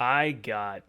I got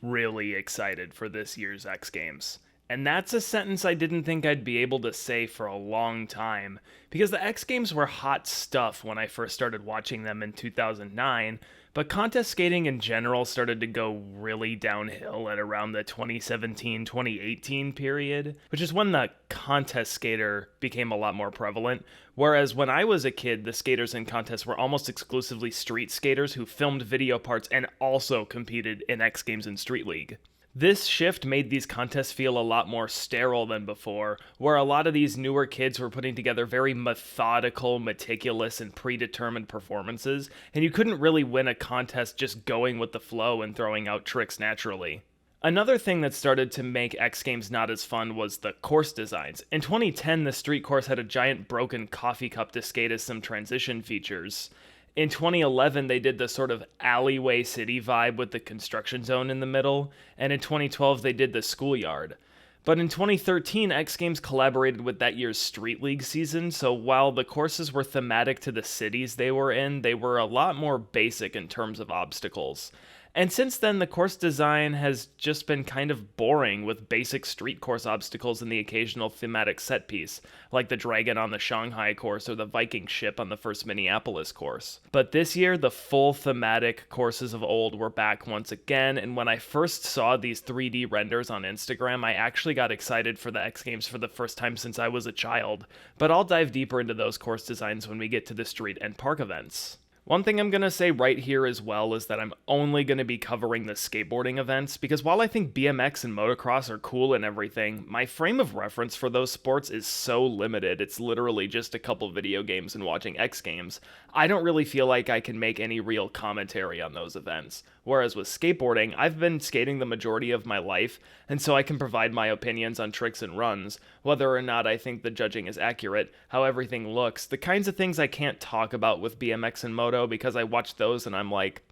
really excited for this year's X Games. And that's a sentence I didn't think I'd be able to say for a long time, because the X Games were hot stuff when I first started watching them in 2009, but contest skating in general started to go really downhill at around the 2017-2018 period, which is when the contest skater became a lot more prevalent. Whereas when I was a kid, the skaters in contests were almost exclusively street skaters who filmed video parts and also competed in X Games and Street League. This shift made these contests feel a lot more sterile than before, where a lot of these newer kids were putting together very methodical, meticulous, and predetermined performances, and you couldn't really win a contest just going with the flow and throwing out tricks naturally. Another thing that started to make X Games not as fun was the course designs. In 2010, the street course had a giant broken coffee cup to skate as some transition features. In 2011, they did the sort of alleyway city vibe with the construction zone in the middle, and in 2012, they did the schoolyard. But in 2013, X Games collaborated with that year's Street League season, so while the courses were thematic to the cities they were in, they were a lot more basic in terms of obstacles. And since then, the course design has just been kind of boring with basic street course obstacles and the occasional thematic set piece, like the dragon on the Shanghai course or the Viking ship on the first Minneapolis course. But this year, the full thematic courses of old were back once again, and when I first saw these 3D renders on Instagram, I actually got excited for the X Games for the first time since I was a child. But I'll dive deeper into those course designs when we get to the street and park events. One thing I'm going to say right here as well is that I'm only going to be covering the skateboarding events, because while I think BMX and motocross are cool and everything, my frame of reference for those sports is so limited. It's literally just a couple video games and watching X Games. I don't really feel like I can make any real commentary on those events. Whereas with skateboarding, I've been skating the majority of my life, and so I can provide my opinions on tricks and runs, whether or not I think the judging is accurate, how everything looks, the kinds of things I can't talk about with BMX and Moto because I watch those and I'm like,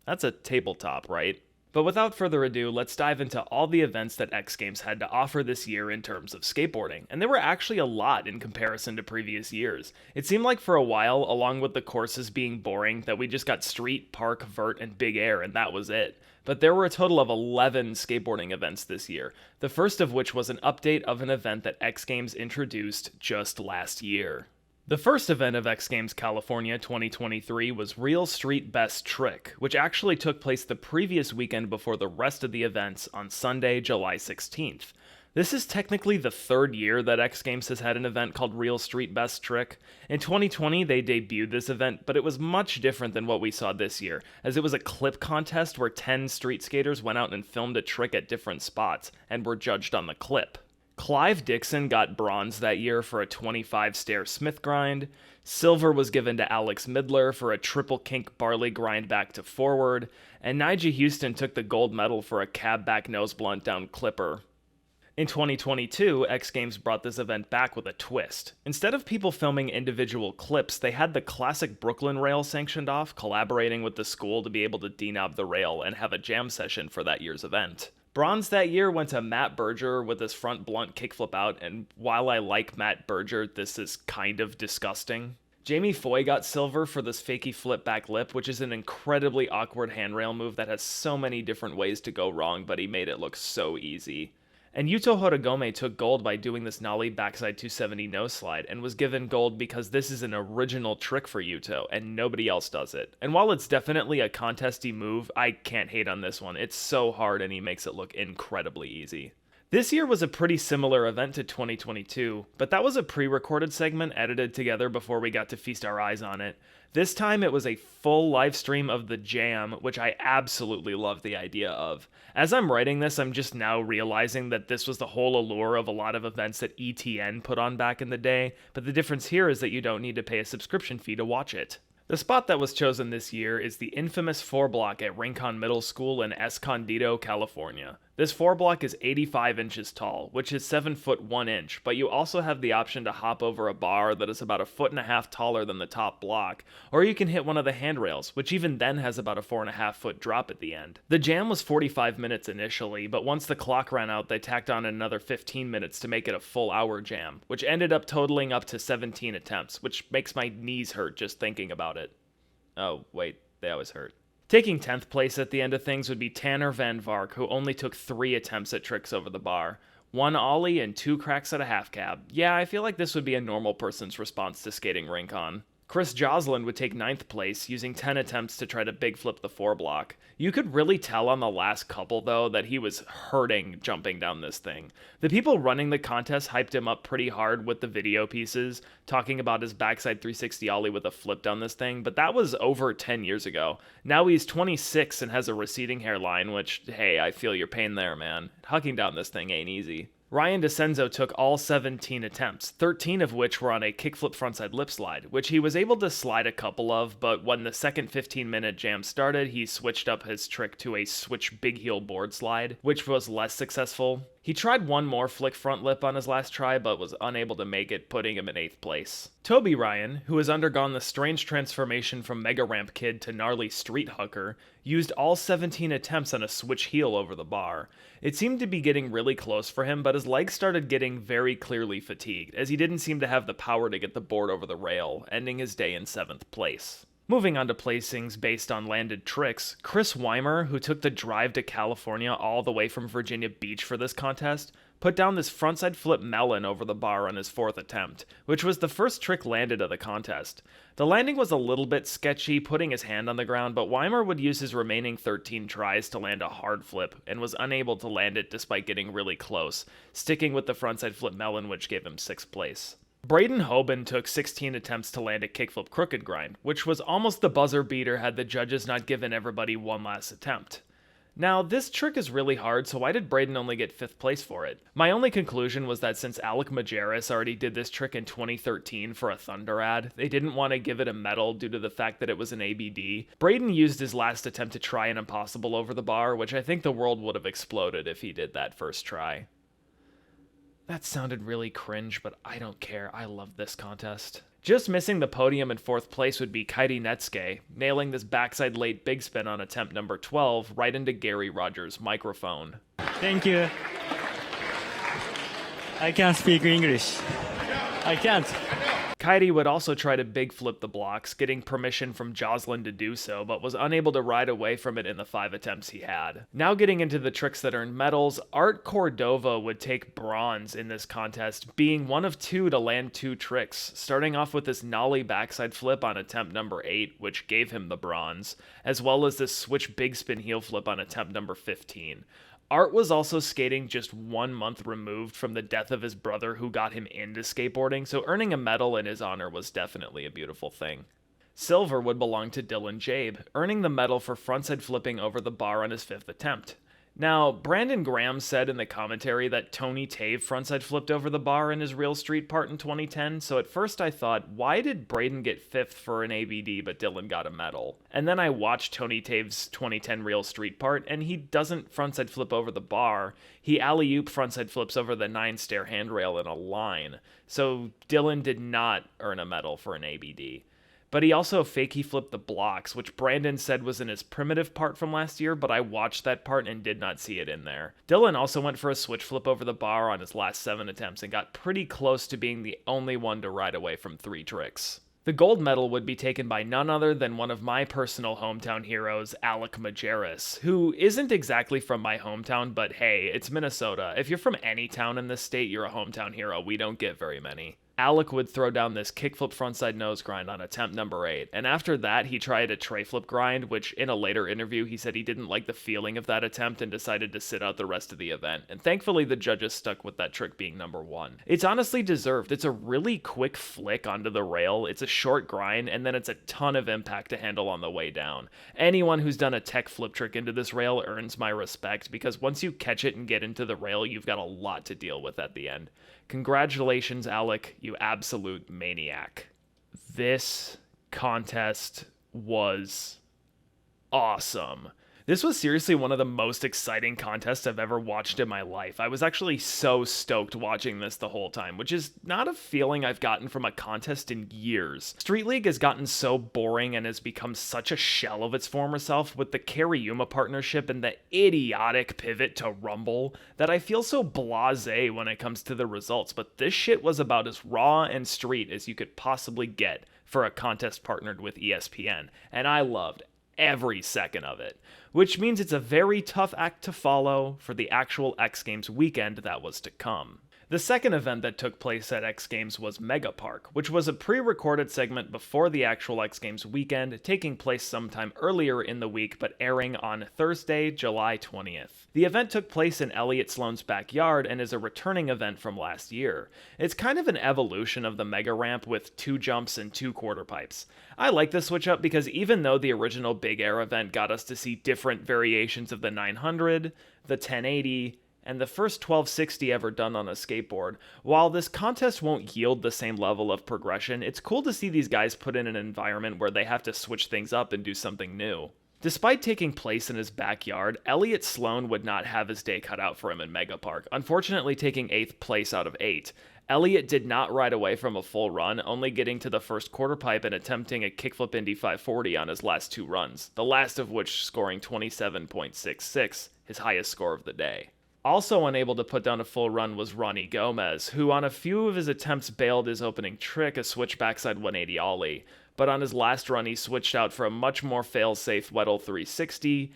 that's a tabletop, right? But without further ado, let's dive into all the events that X Games had to offer this year in terms of skateboarding, and there were actually a lot in comparison to previous years. It seemed like for a while, along with the courses being boring, that we just got street, park, vert, and big air, and that was it. But there were a total of 11 skateboarding events this year, the first of which was an update of an event that X Games introduced just last year. The first event of X Games California 2023 was Real Street Best Trick, which actually took place the previous weekend before the rest of the events on Sunday, July 16th. This is technically the third year that X Games has had an event called Real Street Best Trick. In 2020, they debuted this event, but it was much different than what we saw this year, as it was a clip contest where 10 street skaters went out and filmed a trick at different spots, and were judged on the clip. Clive Dixon got bronze that year for a 25-stair Smith grind. Silver was given to Alex Midler for a triple kink barley grind back to forward. And Nyjah Houston took the gold medal for a cab back nose blunt down clipper. In 2022, X Games brought this event back with a twist. Instead of people filming individual clips, they had the classic Brooklyn rail sanctioned off, collaborating with the school to be able to denob the rail and have a jam session for that year's event. Bronze that year went to Matt Berger with his front blunt kickflip out, and while I like Matt Berger, this is kind of disgusting. Jamie Foy got silver for this fakey flip back lip, which is an incredibly awkward handrail move that has so many different ways to go wrong, but he made it look so easy. And Yuto Horigome took gold by doing this nollie backside 270 nose slide, and was given gold because this is an original trick for Yuto, and nobody else does it. And while it's definitely a contesty move, I can't hate on this one. It's so hard and he makes it look incredibly easy. This year was a pretty similar event to 2022, but that was a pre-recorded segment edited together before we got to feast our eyes on it. This time it was a full live stream of the jam, which I absolutely love the idea of. As I'm writing this, I'm just now realizing that this was the whole allure of a lot of events that ETN put on back in the day, but the difference here is that you don't need to pay a subscription fee to watch it. The spot that was chosen this year is the infamous 4-block at Rincon Middle School in Escondido, California. This 4-block is 85 inches tall, which is 7 foot 1 inch, but you also have the option to hop over a bar that is about a foot and a half taller than the top block, or you can hit one of the handrails, which even then has about a 4.5 foot drop at the end. The jam was 45 minutes initially, but once the clock ran out, they tacked on another 15 minutes to make it a full hour jam, which ended up totaling up to 17 attempts, which makes my knees hurt just thinking about it. Oh, wait, they always hurt. Taking 10th place at the end of things would be Tanner Van Vark, who only took 3 attempts at tricks over the bar. 1 ollie and 2 cracks at a half cab. Yeah, I feel like this would be a normal person's response to skating rink on. Chris Joslin would take 9th place, using 10 attempts to try to big flip the 4 block. You could really tell on the last couple, though, that he was hurting jumping down this thing. The people running the contest hyped him up pretty hard with the video pieces, talking about his backside 360 ollie with a flip down this thing, but that was over 10 years ago. Now he's 26 and has a receding hairline, which, hey, I feel your pain there, man. Hucking down this thing ain't easy. Ryan DeCenzo took all 17 attempts, 13 of which were on a kickflip frontside lip slide, which he was able to slide a couple of, but when the second 15-minute jam started, he switched up his trick to a switch big heel board slide, which was less successful. He tried one more flick front lip on his last try, but was unable to make it, putting him in 8th place. Toby Ryan, who has undergone the strange transformation from Mega Ramp Kid to gnarly street hooker, used all 17 attempts on a switch heel over the bar. It seemed to be getting really close for him, but his legs started getting very clearly fatigued, as he didn't seem to have the power to get the board over the rail, ending his day in 7th place. Moving on to placings based on landed tricks, Chris Weimer, who took the drive to California all the way from Virginia Beach for this contest, put down this frontside flip melon over the bar on his 4th attempt, which was the first trick landed of the contest. The landing was a little bit sketchy, putting his hand on the ground, but Weimer would use his remaining 13 tries to land a hard flip, and was unable to land it despite getting really close, sticking with the frontside flip melon, which gave him 6th place. Braden Hoban took 16 attempts to land a kickflip crooked grind, which was almost the buzzer beater had the judges not given everybody one last attempt. Now, this trick is really hard, so why did Braden only get 5th place for it? My only conclusion was that since Alec Majerus already did this trick in 2013 for a Thunder ad, they didn't want to give it a medal due to the fact that it was an ABD. Braden used his last attempt to try an impossible over the bar, which I think the world would have exploded if he did that first try. That sounded really cringe, but I don't care. I love this contest. Just missing the podium in 4th place would be Kairi Netsuke, nailing this backside late big spin on attempt number 12 right into Gary Rogers' microphone. Thank you. I can't speak English. I can't. Kairi would also try to big flip the blocks, getting permission from Joslin to do so, but was unable to ride away from it in the 5 attempts he had. Now getting into the tricks that earned medals, Art Cordova would take bronze in this contest, being one of 2 to land 2 tricks, starting off with this nollie backside flip on attempt number 8, which gave him the bronze, as well as this switch big spin heel flip on attempt number 15. Art was also skating just 1 month removed from the death of his brother who got him into skateboarding, so earning a medal in his honor was definitely a beautiful thing. Silver would belong to Dylan Jabe, earning the medal for frontside flipping over the bar on his 5th attempt. Now, Brandon Graham said in the commentary that Tony Tave frontside flipped over the bar in his Real Street part in 2010, so at first I thought, why did Braden get 5th for an ABD but Dylan got a medal? And then I watched Tony Tave's 2010 Real Street part, and he doesn't frontside flip over the bar, he alley-oop frontside flips over the 9-stair handrail in a line, so Dylan did not earn a medal for an ABD. But he also fakey flipped the blocks, which Brandon said was in his primitive part from last year, but I watched that part and did not see it in there. Dylan also went for a switch flip over the bar on his last 7 attempts and got pretty close to being the only one to ride away from 3 tricks. The gold medal would be taken by none other than one of my personal hometown heroes, Alec Majerus, who isn't exactly from my hometown, but hey, it's Minnesota. If you're from any town in this state, you're a hometown hero. We don't get very many. Alec would throw down this kickflip frontside nose grind on attempt number 8, and after that he tried a tray flip grind, which in a later interview he said he didn't like the feeling of that attempt and decided to sit out the rest of the event, and thankfully the judges stuck with that trick being number 1. It's honestly deserved. It's a really quick flick onto the rail, it's a short grind, and then it's a ton of impact to handle on the way down. Anyone who's done a tech flip trick into this rail earns my respect, because once you catch it and get into the rail, you've got a lot to deal with at the end. Congratulations, Alec, you absolute maniac. This contest was awesome. This was seriously one of the most exciting contests I've ever watched in my life. I was actually so stoked watching this the whole time, which is not a feeling I've gotten from a contest in years. Street League has gotten so boring and has become such a shell of its former self with the Kariyuma partnership and the idiotic pivot to Rumble that I feel so blasé when it comes to the results, but this shit was about as raw and street as you could possibly get for a contest partnered with ESPN, and I loved every second of it, which means it's a very tough act to follow for the actual X Games weekend that was to come. The second event that took place at X Games was Megapark, which was a pre-recorded segment before the actual X Games weekend, taking place sometime earlier in the week but airing on Thursday, July 20th. The event took place in Elliott Sloan's backyard and is a returning event from last year. It's kind of an evolution of the Mega Ramp with 2 jumps and 2 quarter pipes. I like the switch up because even though the original Big Air event got us to see different variations of the 900, the 1080, and the first 1260 ever done on a skateboard, while this contest won't yield the same level of progression, it's cool to see these guys put in an environment where they have to switch things up and do something new. Despite taking place in his backyard, Elliott Sloan would not have his day cut out for him in Megapark, unfortunately taking 8th place out of 8. Elliott did not ride away from a full run, only getting to the first quarter pipe and attempting a kickflip Indy 540 on his last 2 runs, the last of which scoring 27.66, his highest score of the day. Also unable to put down a full run was Ronnie Gomez, who on a few of his attempts bailed his opening trick, a switch backside 180 ollie, but on his last run he switched out for a much more fail-safe Weddle 360,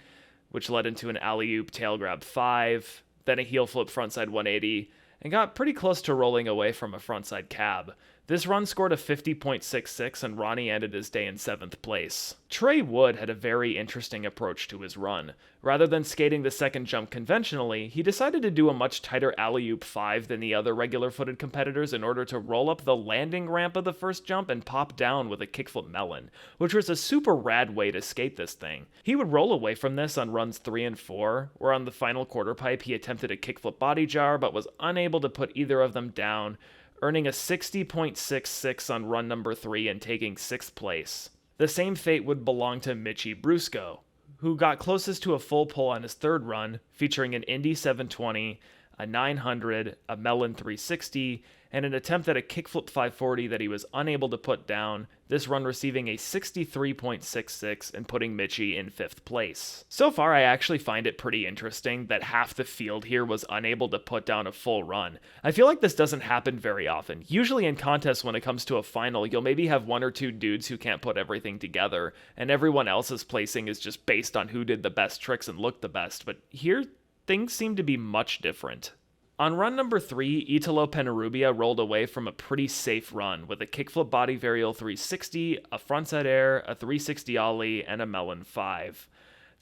which led into an alley-oop tail grab 5, then a heel flip frontside 180, and got pretty close to rolling away from a frontside cab. This run scored a 50.66 and Ronnie ended his day in 7th place. Trey Wood had a very interesting approach to his run. Rather than skating the second jump conventionally, he decided to do a much tighter alley-oop 5 than the other regular-footed competitors in order to roll up the landing ramp of the first jump and pop down with a kickflip melon, which was a super rad way to skate this thing. He would roll away from this on runs 3 and 4, where on the final quarter pipe he attempted a kickflip body jar but was unable to put either of them down, earning a 60.66 on run number 3 and taking 6th place. The same fate would belong to Mitchie Brusco, who got closest to a full pull on his 3rd run, featuring an Indy 720, a 900, a Melon 360, and an attempt at a kickflip 540 that he was unable to put down, this run receiving a 63.66 and putting Mitchie in 5th place. So far, I actually find it pretty interesting that half the field here was unable to put down a full run. I feel like this doesn't happen very often. Usually in contests when it comes to a final, you'll maybe have 1 or 2 dudes who can't put everything together, and everyone else's placing is just based on who did the best tricks and looked the best, but here, things seem to be much different. On run number 3, Italo Penarubia rolled away from a pretty safe run with a kickflip body varial 360, a frontside air, a 360 ollie, and a melon 5.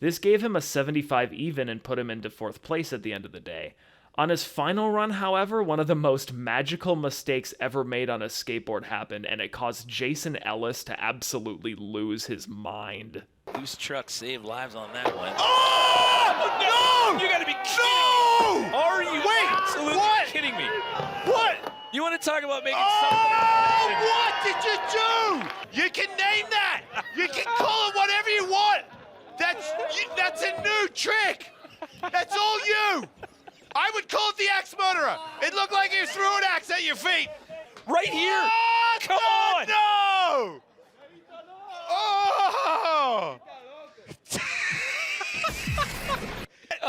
This gave him a 75 even and put him into 4th place at the end of the day. On his final run, however, one of the most magical mistakes ever made on a skateboard happened, and it caused Jason Ellis to absolutely lose his mind. Loose truck saved lives on that one. Oh, no! You gotta be kidding No! me! Are you absolutely what? kidding me? What? You want to talk about making Oh, something? what did you do? You can name that. You can call it whatever you want. That's a new trick. That's all you. I would call it the axe murderer. It looked like you threw an axe at your feet. Right here! Oh, Come on! No! Oh!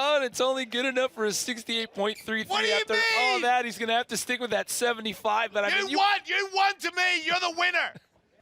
Oh, and it's only good enough for a 68.33 What do you after mean? all that. He's going to have to stick with that 75. But I mean, You won to me. You're the winner.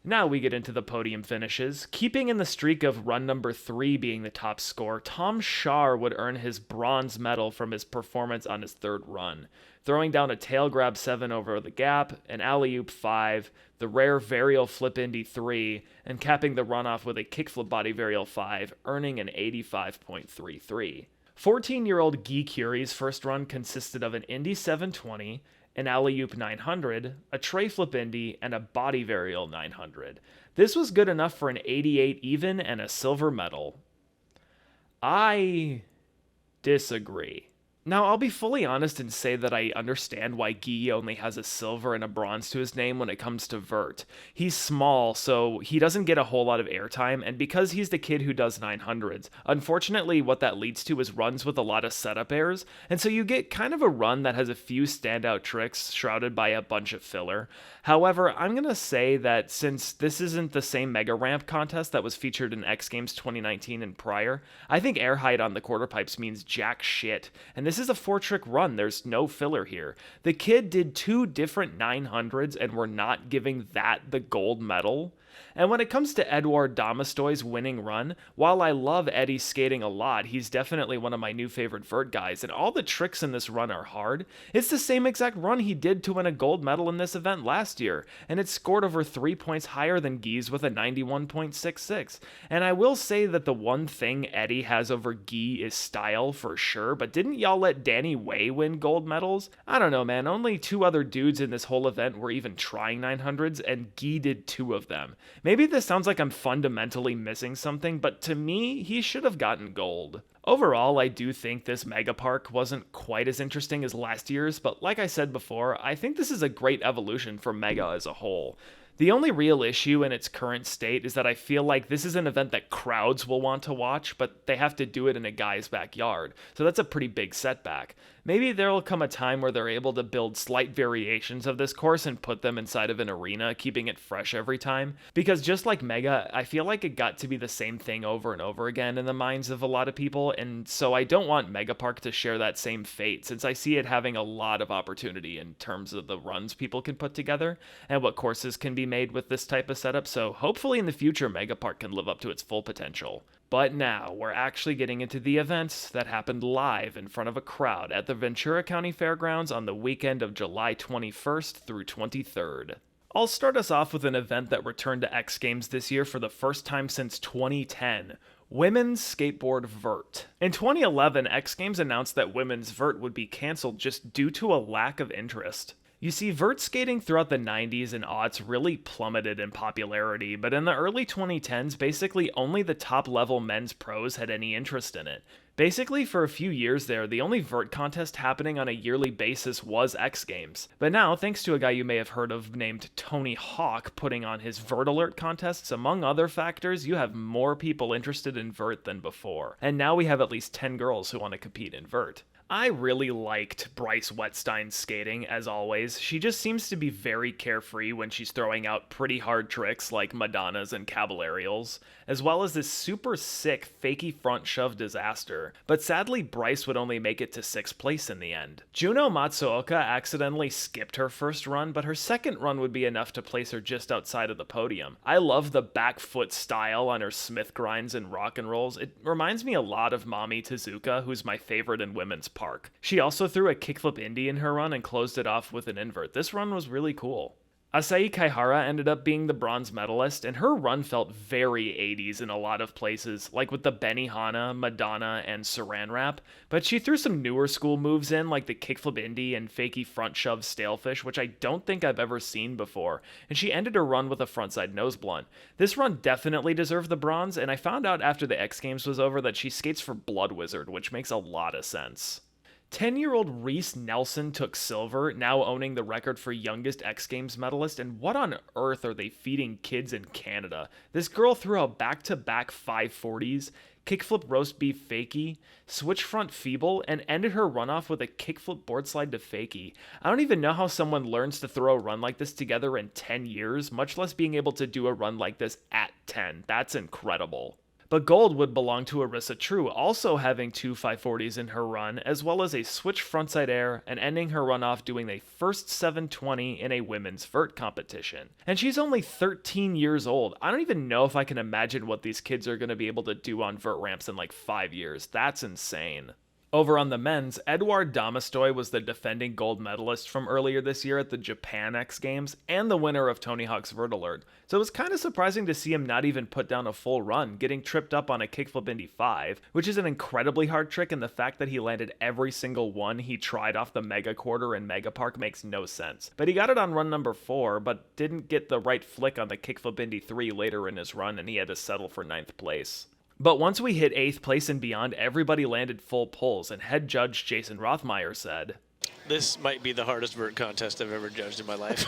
Now we get into the podium finishes. Keeping in the streak of run number 3 being the top score, Tom Schar would earn his bronze medal from his performance on his 3rd run, throwing down a tail grab 7 over the gap, an alley-oop 5, the rare varial flip Indy 3, and capping the runoff with a kickflip body varial 5, earning an 85.33. 14-year-old Guy Curie's first run consisted of an Indy 720, an alley-oop 900, a tray flip Indy, and a body varial 900. This was good enough for an 88 even and a silver medal. I disagree. Now, I'll be fully honest and say that I understand why Guy only has a silver and a bronze to his name when it comes to Vert. He's small, so he doesn't get a whole lot of airtime, and because he's the kid who does 900s, unfortunately what that leads to is runs with a lot of setup airs, and so you get kind of a run that has a few standout tricks shrouded by a bunch of filler. However, I'm gonna say that since this isn't the same Mega Ramp contest that was featured in X Games 2019 and prior, I think air height on the quarter pipes means jack shit, and this is a 4-trick run. There's no filler here. The kid did 2 different 900s and we're not giving that the gold medal. And when it comes to Edouard Damastoy's winning run, while I love Eddie's skating a lot, he's definitely one of my new favorite vert guys, and all the tricks in this run are hard. It's the same exact run he did to win a gold medal in this event last year, and it scored over 3 points higher than Guy's with a 91.66. And I will say that the one thing Eddie has over Guy is style for sure, but didn't y'all let Danny Way win gold medals? I don't know, man, only 2 other dudes in this whole event were even trying 900s, and Guy did 2 of them. Maybe this sounds like I'm fundamentally missing something, but to me, he should have gotten gold. Overall, I do think this Megapark wasn't quite as interesting as last year's, but like I said before, I think this is a great evolution for Mega as a whole. The only real issue in its current state is that I feel like this is an event that crowds will want to watch, but they have to do it in a guy's backyard, so that's a pretty big setback. Maybe there'll come a time where they're able to build slight variations of this course and put them inside of an arena, keeping it fresh every time. Because just like Mega, I feel like it got to be the same thing over and over again in the minds of a lot of people, and so I don't want Megapark to share that same fate, since I see it having a lot of opportunity in terms of the runs people can put together, and what courses can be made with this type of setup, so hopefully in the future Megapark can live up to its full potential. But now, we're actually getting into the events that happened live in front of a crowd at the Ventura County Fairgrounds on the weekend of July 21st through 23rd. I'll start us off with an event that returned to X Games this year for the first time since 2010. Women's Skateboard Vert. In 2011, X Games announced that women's Vert would be cancelled just due to a lack of interest. You see, vert skating throughout the 90s and aughts really plummeted in popularity, but in the early 2010s, basically only the top-level men's pros had any interest in it. Basically, for a few years there, the only vert contest happening on a yearly basis was X Games. But now, thanks to a guy you may have heard of named Tony Hawk putting on his Vert Alert contests, among other factors, you have more people interested in vert than before. And now we have at least 10 girls who want to compete in vert. I really liked Bryce Wetstein's skating, as always. She just seems to be very carefree when she's throwing out pretty hard tricks like Madonnas and Caballerials, as well as this super sick fakie front shove disaster. But sadly, Bryce would only make it to 6th place in the end. Juno Matsuoka accidentally skipped her first run, but her second run would be enough to place her just outside of the podium. I love the back foot style on her Smith grinds and rock and rolls. It reminds me a lot of Mami Tezuka, who's my favorite in women's park. She also threw a kickflip indie in her run and closed it off with an invert. This run was really cool. Asai Kaihara ended up being the bronze medalist, and her run felt very 80s in a lot of places, like with the Benihana, Madonna, and Saran Wrap, but she threw some newer school moves in, like the kickflip indie and fakie front shove stalefish, which I don't think I've ever seen before, and she ended her run with a frontside nose blunt. This run definitely deserved the bronze, and I found out after the X Games was over that she skates for Blood Wizard, which makes a lot of sense. 10-year-old Reese Nelson took silver, now owning the record for youngest X Games medalist, and what on earth are they feeding kids in Canada? This girl threw out back-to-back 540s, kickflip roast beef fakie, switch front feeble, and ended her runoff with a kickflip board slide to fakie. I don't even know how someone learns to throw a run like this together in 10 years, much less being able to do a run like this at 10. That's incredible. But gold would belong to Arissa True, also having 2 540s in her run, as well as a switch frontside air, and ending her run off doing a first 720 in a women's vert competition. And she's only 13 years old. I don't even know if I can imagine what these kids are going to be able to do on vert ramps in like 5 years. That's insane. Over on the men's, Edouard Damastoy was the defending gold medalist from earlier this year at the Japan X Games, and the winner of Tony Hawk's Vert Alert. So it was kind of surprising to see him not even put down a full run, getting tripped up on a kickflip Indy 5, which is an incredibly hard trick, and the fact that he landed every single one he tried off the Mega Quarter in Megapark makes no sense. But he got it on run number 4, but didn't get the right flick on the kickflip Indy 3 later in his run, and he had to settle for 9th place. But once we hit 8th place and beyond, everybody landed full pulls, and head judge Jason Rothmeyer said, This might be the hardest vert contest I've ever judged in my life.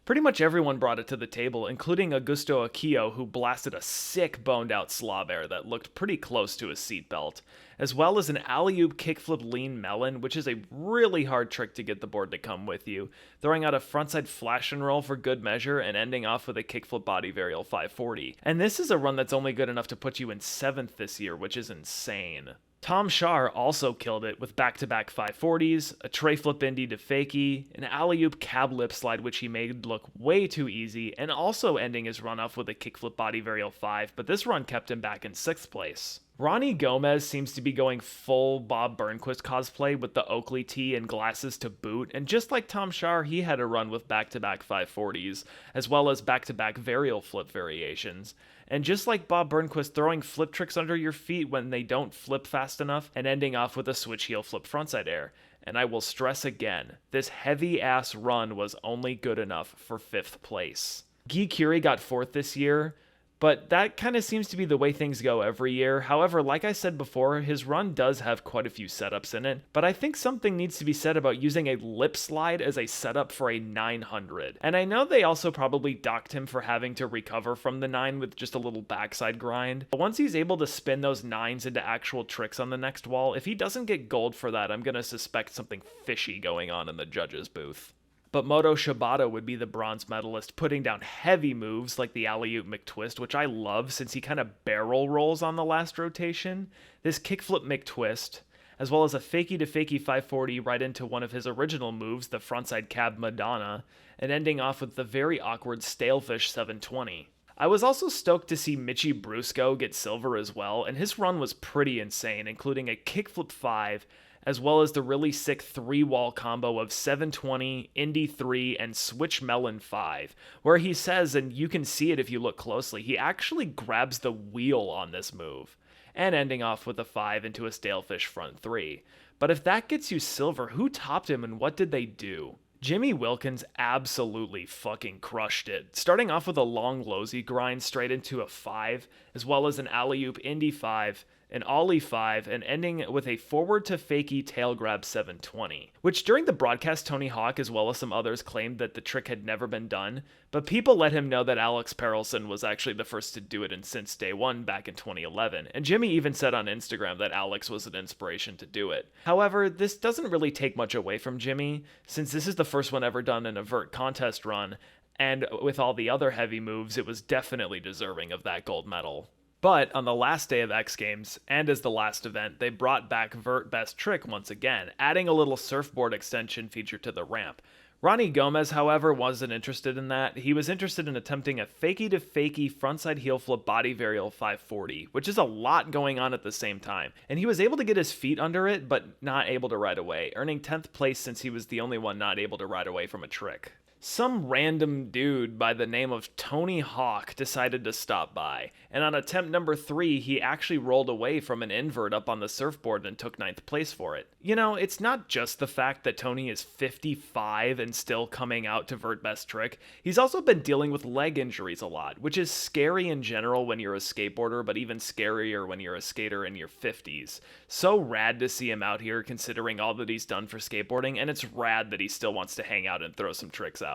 Pretty much everyone brought it to the table, including Augusto Akio, who blasted a sick boned-out Slav air that looked pretty close to his seatbelt, as well as an alley-oop kickflip lean melon, which is a really hard trick to get the board to come with you, throwing out a frontside flash and roll for good measure, and ending off with a kickflip body varial 540. And this is a run that's only good enough to put you in 7th this year, which is insane. Tom Shar also killed it with back-to-back 540s, a tray flip Indy to fakie, an alley-oop cab lip slide which he made look way too easy, and also ending his run off with a kickflip body varial 5, but this run kept him back in 6th place. Ronnie Gomez seems to be going full Bob Burnquist cosplay with the Oakley tee and glasses to boot, and just like Tom Shar, he had a run with back-to-back 540s, as well as back-to-back varial flip variations. And just like Bob Burnquist throwing flip tricks under your feet when they don't flip fast enough, and ending off with a switch heel flip frontside air. And I will stress again, this heavy-ass run was only good enough for 5th place. Guy Curie got 4th this year, but that kind of seems to be the way things go every year. However, like I said before, his run does have quite a few setups in it, but I think something needs to be said about using a lip slide as a setup for a 900. And I know they also probably docked him for having to recover from the 9 with just a little backside grind, but once he's able to spin those 9s into actual tricks on the next wall, if he doesn't get gold for that, I'm gonna suspect something fishy going on in the judges' booth. But Moto Shibata would be the bronze medalist, putting down heavy moves like the alley-oop McTwist, which I love since he kind of barrel rolls on the last rotation, this kickflip McTwist, as well as a fakie to fakie 540 right into one of his original moves, the frontside cab Madonna, and ending off with the very awkward Stalefish 720. I was also stoked to see Michi Brusco get silver as well, and his run was pretty insane, including a kickflip 5, as well as the really sick 3-wall combo of 720, Indy 3, and Switch Melon 5, where he says, and you can see it if you look closely, he actually grabs the wheel on this move, and ending off with a 5 into a Stalefish front 3. But if that gets you silver, who topped him and what did they do? Jimmy Wilkins absolutely fucking crushed it, starting off with a long lowsy grind straight into a 5, as well as an alley-oop Indy 5, an ollie 5, and ending with a forward to fakie tail grab 720, which during the broadcast Tony Hawk as well as some others claimed that the trick had never been done, but people let him know that Alex Perelson was actually the first to do it and since day one back in 2011, and Jimmy even said on Instagram that Alex was an inspiration to do it. However, this doesn't really take much away from Jimmy, since this is the first one ever done in a Vert contest run, and with all the other heavy moves, it was definitely deserving of that gold medal. But on the last day of X Games, and as the last event, they brought back Vert Best Trick once again, adding a little surfboard extension feature to the ramp. Ronnie Gomez, however, wasn't interested in that. He was interested in attempting a fakie to fakie frontside heel flip body varial 540, which is a lot going on at the same time. And he was able to get his feet under it, but not able to ride away, earning 10th place since he was the only one not able to ride away from a trick. Some random dude by the name of Tony Hawk decided to stop by, and on attempt number 3, he actually rolled away from an invert up on the surfboard and took 9th place for it. You know, it's not just the fact that Tony is 55 and still coming out to Vert Best Trick, he's also been dealing with leg injuries a lot, which is scary in general when you're a skateboarder, but even scarier when you're a skater in your 50s. So rad to see him out here considering all that he's done for skateboarding, and it's rad that he still wants to hang out and throw some tricks out.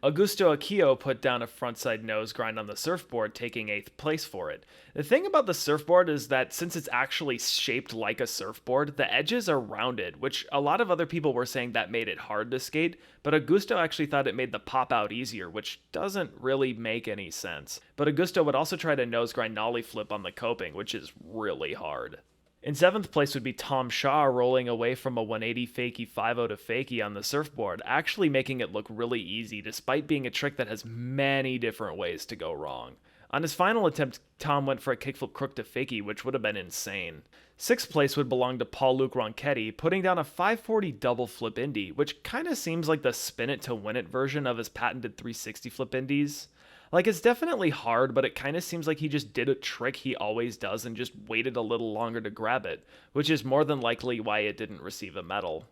Augusto Akio put down a frontside nose grind on the surfboard, taking 8th place for it. The thing about the surfboard is that since it's actually shaped like a surfboard, the edges are rounded, which a lot of other people were saying that made it hard to skate, but Augusto actually thought it made the pop out easier, which doesn't really make any sense. But Augusto would also try to nose grind nollie flip on the coping, which is really hard. In 7th place would be Tom Shaw rolling away from a 180 fakie 5-0 to fakie on the surfboard, actually making it look really easy despite being a trick that has many different ways to go wrong. On his final attempt, Tom went for a kickflip crook to fakie, which would have been insane. 6th place would belong to Paul-Luc Ronchetti, putting down a 540 double flip Indy, which kinda seems like the spin it to win it version of his patented 360 flip Indies. Like, it's definitely hard, but it kind of seems like he just did a trick he always does and just waited a little longer to grab it, which is more than likely why it didn't receive a medal.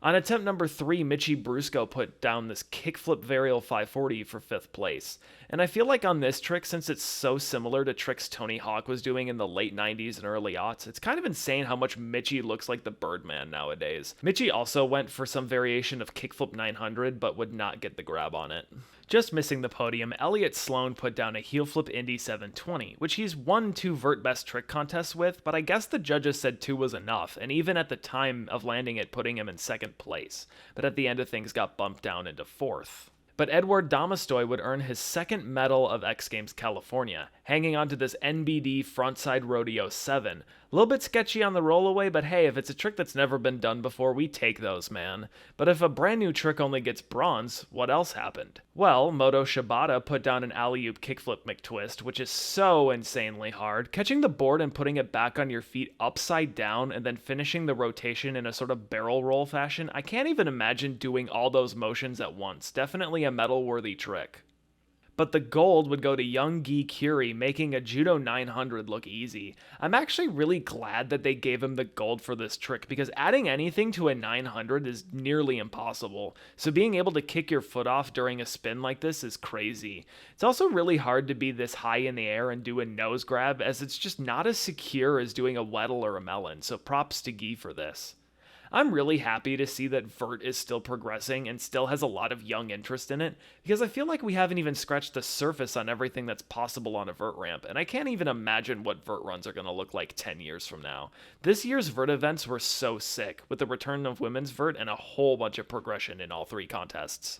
On attempt number 3, Michi Brusco put down this kickflip varial 540 for 5th place. And I feel like on this trick, since it's so similar to tricks Tony Hawk was doing in the late 90s and early aughts, it's kind of insane how much Michi looks like the Birdman nowadays. Michi also went for some variation of kickflip 900, but would not get the grab on it. Just missing the podium, Elliot Sloan put down a heel flip Indy 720, which he's won 2 Vert Best Trick contests with, but I guess the judges said 2 was enough, and even at the time of landing it, putting him in 2nd place, but at the end of things got bumped down into 4th. But Edward Damastoy would earn his 2nd medal of X Games California, hanging on to this NBD Frontside Rodeo 7, A little bit sketchy on the rollaway, but hey, if it's a trick that's never been done before, we take those, man. But if a brand new trick only gets bronze, what else happened? Well, Moto Shibata put down an alley-oop kickflip McTwist, which is so insanely hard. Catching the board and putting it back on your feet upside down and then finishing the rotation in a sort of barrel roll fashion, I can't even imagine doing all those motions at once. Definitely a medal-worthy trick. But the gold would go to young Gi Curie, making a Judo 900 look easy. I'm actually really glad that they gave him the gold for this trick, because adding anything to a 900 is nearly impossible, so being able to kick your foot off during a spin like this is crazy. It's also really hard to be this high in the air and do a nose grab, as it's just not as secure as doing a Weddle or a Melon, so props to Gi for this. I'm really happy to see that Vert is still progressing and still has a lot of young interest in it, because I feel like we haven't even scratched the surface on everything that's possible on a Vert ramp, and I can't even imagine what Vert runs are going to look like 10 years from now. This year's Vert events were so sick, with the return of women's Vert and a whole bunch of progression in all three contests.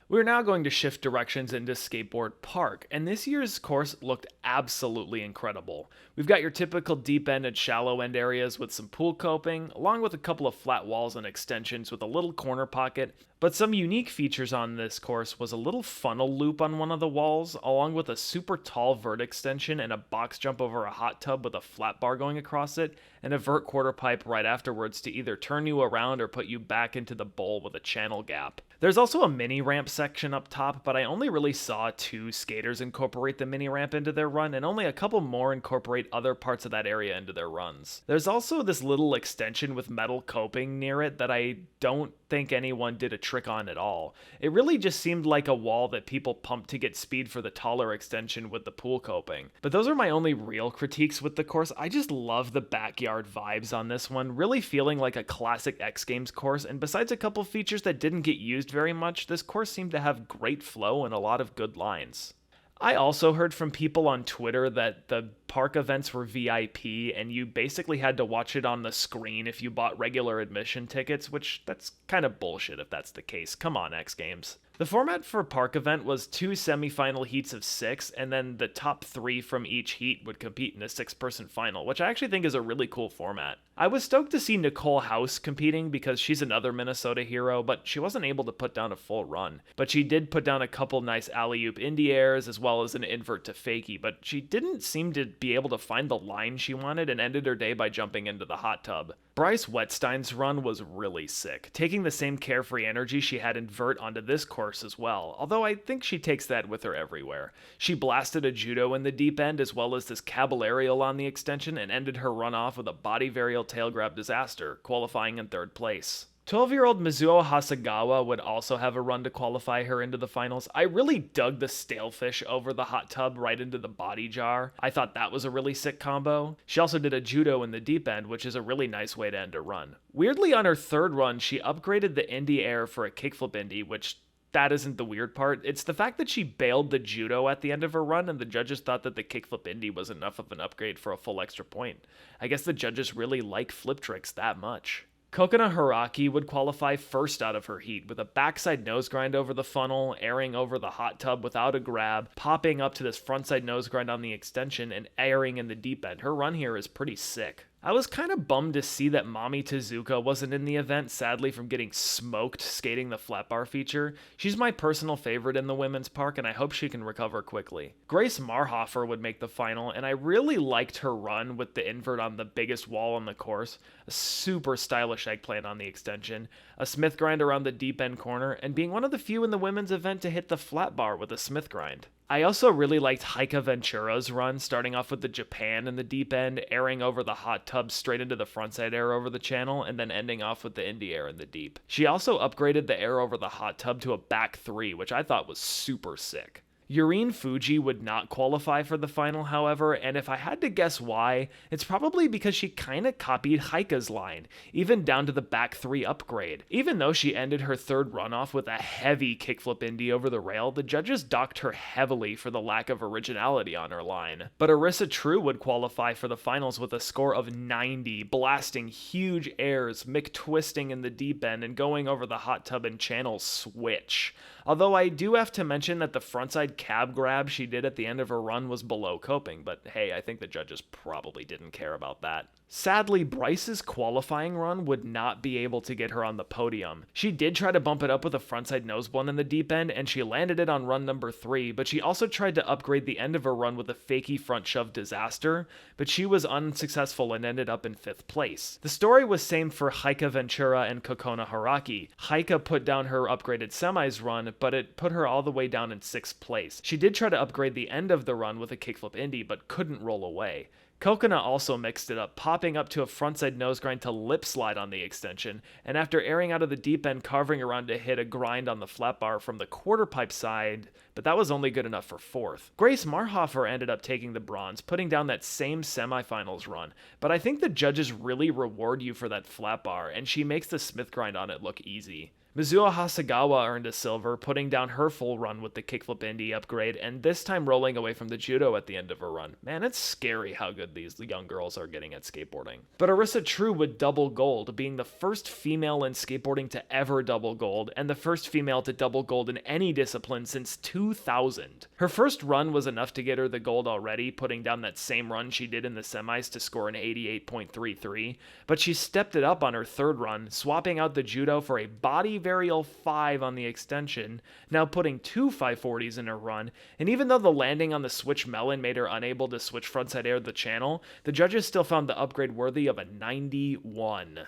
We're now going to shift directions into Skateboard Park, and this year's course looked absolutely incredible. We've got your typical deep end and shallow end areas with some pool coping, along with a couple of flat walls and extensions with a little corner pocket, but some unique features on this course was a little funnel loop on one of the walls, along with a super tall vert extension and a box jump over a hot tub with a flat bar going across it, and a vert quarter pipe right afterwards to either turn you around or put you back into the bowl with a channel gap. There's also a mini ramp section up top, but I only really saw 2 skaters incorporate the mini ramp into their run, and only a couple more incorporate other parts of that area into their runs. There's also this little extension with metal coping near it that I don't think anyone did a trick on at all. It really just seemed like a wall that people pumped to get speed for the taller extension with the pool coping. But those are my only real critiques with the course. I just love the backyard vibes on this one, really feeling like a classic X Games course, and besides a couple features that didn't get used very much, this course seemed to have great flow and a lot of good lines. I also heard from people on Twitter that the park events were VIP and you basically had to watch it on the screen if you bought regular admission tickets, which that's kind of bullshit if that's the case. Come on, X Games. The format for park event was 2 semifinal heats of 6, and then the top 3 from each heat would compete in a 6-person final, which I actually think is a really cool format. I was stoked to see Nicole House competing because she's another Minnesota hero, but she wasn't able to put down a full run. But she did put down a couple nice alley-oop indie airs as well as an invert to fakie, but she didn't seem to be able to find the line she wanted and ended her day by jumping into the hot tub. Bryce Wetstein's run was really sick, taking the same carefree energy she had in Vert onto this course as well, although I think she takes that with her everywhere. She blasted a judo in the deep end as well as this caballerial on the extension and ended her run off with a body varial tail grab disaster, qualifying in 3rd place. 12-year-old Mizuo Hasegawa would also have a run to qualify her into the finals. I really dug the stalefish over the hot tub right into the body jar. I thought that was a really sick combo. She also did a judo in the deep end, which is a really nice way to end a run. Weirdly, on her 3rd run, she upgraded the indie air for a kickflip indie, which that isn't the weird part. It's the fact that she bailed the judo at the end of her run and the judges thought that the kickflip indie was enough of an upgrade for a full extra point. I guess the judges really like flip tricks that much. Kokona Haraki would qualify first out of her heat with a backside nose grind over the funnel, airing over the hot tub without a grab, popping up to this frontside nose grind on the extension, and airing in the deep end. Her run here is pretty sick. I was kind of bummed to see that Mami Tezuka wasn't in the event, sadly from getting smoked skating the flat bar feature. She's my personal favorite in the women's park, and I hope she can recover quickly. Grace Marhofer would make the final, and I really liked her run with the invert on the biggest wall on the course, a super stylish eggplant on the extension, a Smith grind around the deep end corner, and being one of the few in the women's event to hit the flat bar with a Smith grind. I also really liked Heike Ventura's run, starting off with the Japan in the deep end, airing over the hot tub straight into the frontside air over the channel, and then ending off with the indie air in the deep. She also upgraded the air over the hot tub to a back 3, which I thought was super sick. Yurine Fuji would not qualify for the final, however, and if I had to guess why, it's probably because she kinda copied Heike's line, even down to the back 3 upgrade. Even though she ended her 3rd runoff with a heavy kickflip indie over the rail, the judges docked her heavily for the lack of originality on her line. But Arissa True would qualify for the finals with a score of 90, blasting huge airs, McTwisting in the deep end, and going over the hot tub and channel switch. Although I do have to mention that the frontside cab grab she did at the end of her run was below coping, but hey, I think the judges probably didn't care about that. Sadly, Bryce's qualifying run would not be able to get her on the podium. She did try to bump it up with a frontside nose blunt in the deep end, and she landed it on run number 3, but she also tried to upgrade the end of her run with a fakie front shove disaster, but she was unsuccessful and ended up in 5th place. The story was same for Heike Ventura and Kokona Haraki. Heike put down her upgraded semis run, but it put her all the way down in 6th place. She did try to upgrade the end of the run with a kickflip Indy, but couldn't roll away. Kokona also mixed it up, popping up to a frontside nose grind to lip slide on the extension, and after airing out of the deep end, carving around to hit a grind on the flat bar from the quarter pipe side, but that was only good enough for 4th. Grace Marhofer ended up taking the bronze, putting down that same semifinals run, but I think the judges really reward you for that flat bar, and she makes the Smith grind on it look easy. Mizuho Hasegawa earned a silver, putting down her full run with the kickflip Indy upgrade, and this time rolling away from the judo at the end of her run. Man, it's scary how good these young girls are getting at skateboarding. But Arissa True would double gold, being the first female in skateboarding to ever double gold, and the first female to double gold in any discipline since 2000. Her first run was enough to get her the gold already, putting down that same run she did in the semis to score an 88.33, but she stepped it up on her third run, swapping out the judo for a body varial 5 on the extension, now putting 2 540s in her run, and even though the landing on the switch melon made her unable to switch frontside air the channel, the judges still found the upgrade worthy of a 91.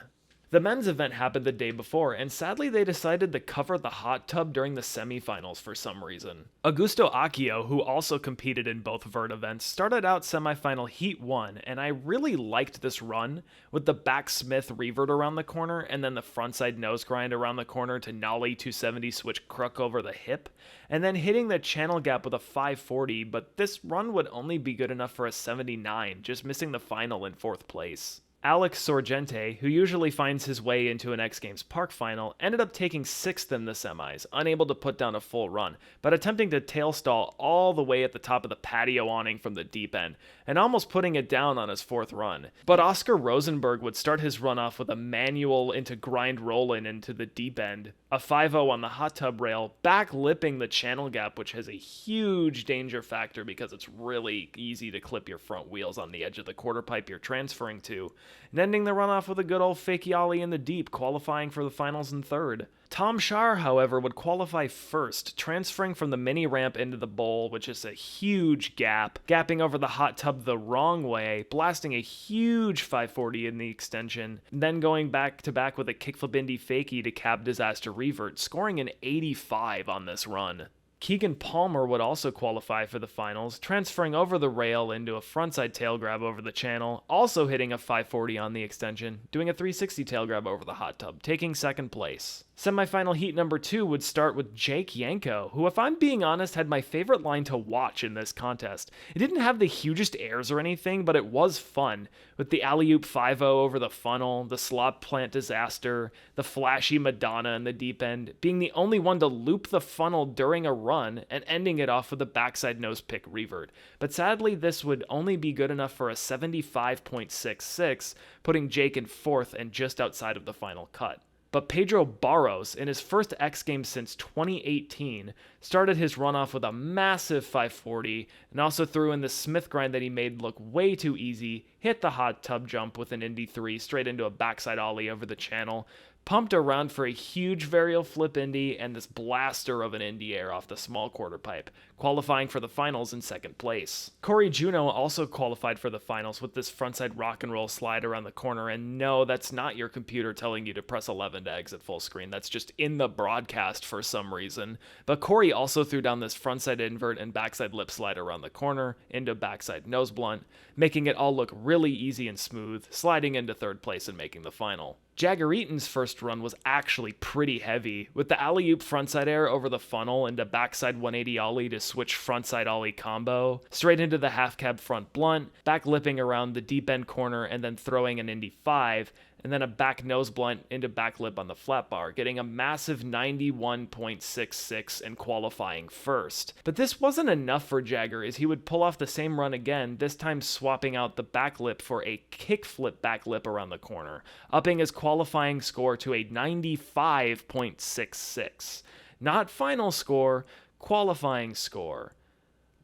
The men's event happened the day before, and sadly they decided to cover the hot tub during the semifinals for some reason. Augusto Akio, who also competed in both Vert events, started out semifinal Heat 1, and I really liked this run, with the backsmith revert around the corner, and then the frontside nose grind around the corner to nollie 270 switch crook over the hip, and then hitting the channel gap with a 540, but this run would only be good enough for a 79, just missing the final in 4th place. Alex Sorgente, who usually finds his way into an X Games Park final, ended up taking 6th in the semis, unable to put down a full run, but attempting to tail stall all the way at the top of the patio awning from the deep end, and almost putting it down on his 4th run. But Oscar Rosenberg would start his run off with a manual into grind roll-in into the deep end, a 5-0 on the hot tub rail, back lipping the channel gap, which has a huge danger factor because it's really easy to clip your front wheels on the edge of the quarter pipe you're transferring to, and ending the runoff with a good old fakie ollie in the deep, qualifying for the finals in 3rd. Tom Shar, however, would qualify first, transferring from the mini ramp into the bowl, which is a huge gap, gapping over the hot tub the wrong way, blasting a huge 540 in the extension, then going back to back with a kickflip Indy fakie to cab disaster revert, scoring an 85 on this run. Keegan Palmer would also qualify for the finals, transferring over the rail into a frontside tail grab over the channel, also hitting a 540 on the extension, doing a 360 tail grab over the hot tub, taking 2nd place. Semifinal heat number 2 would start with Jake Yanko, who, if I'm being honest, had my favorite line to watch in this contest. It didn't have the hugest airs or anything, but it was fun, with the alley-oop 5-0 over the funnel, the slop plant disaster, the flashy Madonna in the deep end, being the only one to loop the funnel during a run, and ending it off with a backside nose pick revert. But sadly, this would only be good enough for a 75.66, putting Jake in 4th and just outside of the final cut. But Pedro Barros, in his first X Games since 2018, started his runoff with a massive 540, and also threw in the Smith grind that he made look way too easy, hit the hot tub jump with an Indy 3 straight into a backside ollie over the channel, pumped around for a huge varial flip Indy, and this blaster of an Indy air off the small quarter pipe, qualifying for the finals in 2nd place. Corey Juno also qualified for the finals with this frontside rock and roll slide around the corner, and no, that's not your computer telling you to press 11 to exit full screen, that's just in the broadcast for some reason. But Corey also threw down this frontside invert and backside lip slide around the corner, into backside nose blunt, making it all look really easy and smooth, sliding into 3rd place and making the final. Jagger Eaton's first run was actually pretty heavy, with the alley-oop frontside air over the funnel into backside 180 ollie to switch frontside ollie combo, straight into the half cab front blunt, back lipping around the deep end corner and then throwing an Indy 5, and then a back nose blunt into back lip on the flat bar, getting a massive 91.66 and qualifying 1st. But this wasn't enough for Jagger, as he would pull off the same run again, this time swapping out the back lip for a kickflip back lip around the corner, upping his qualifying score to a 95.66. Not final score, qualifying score.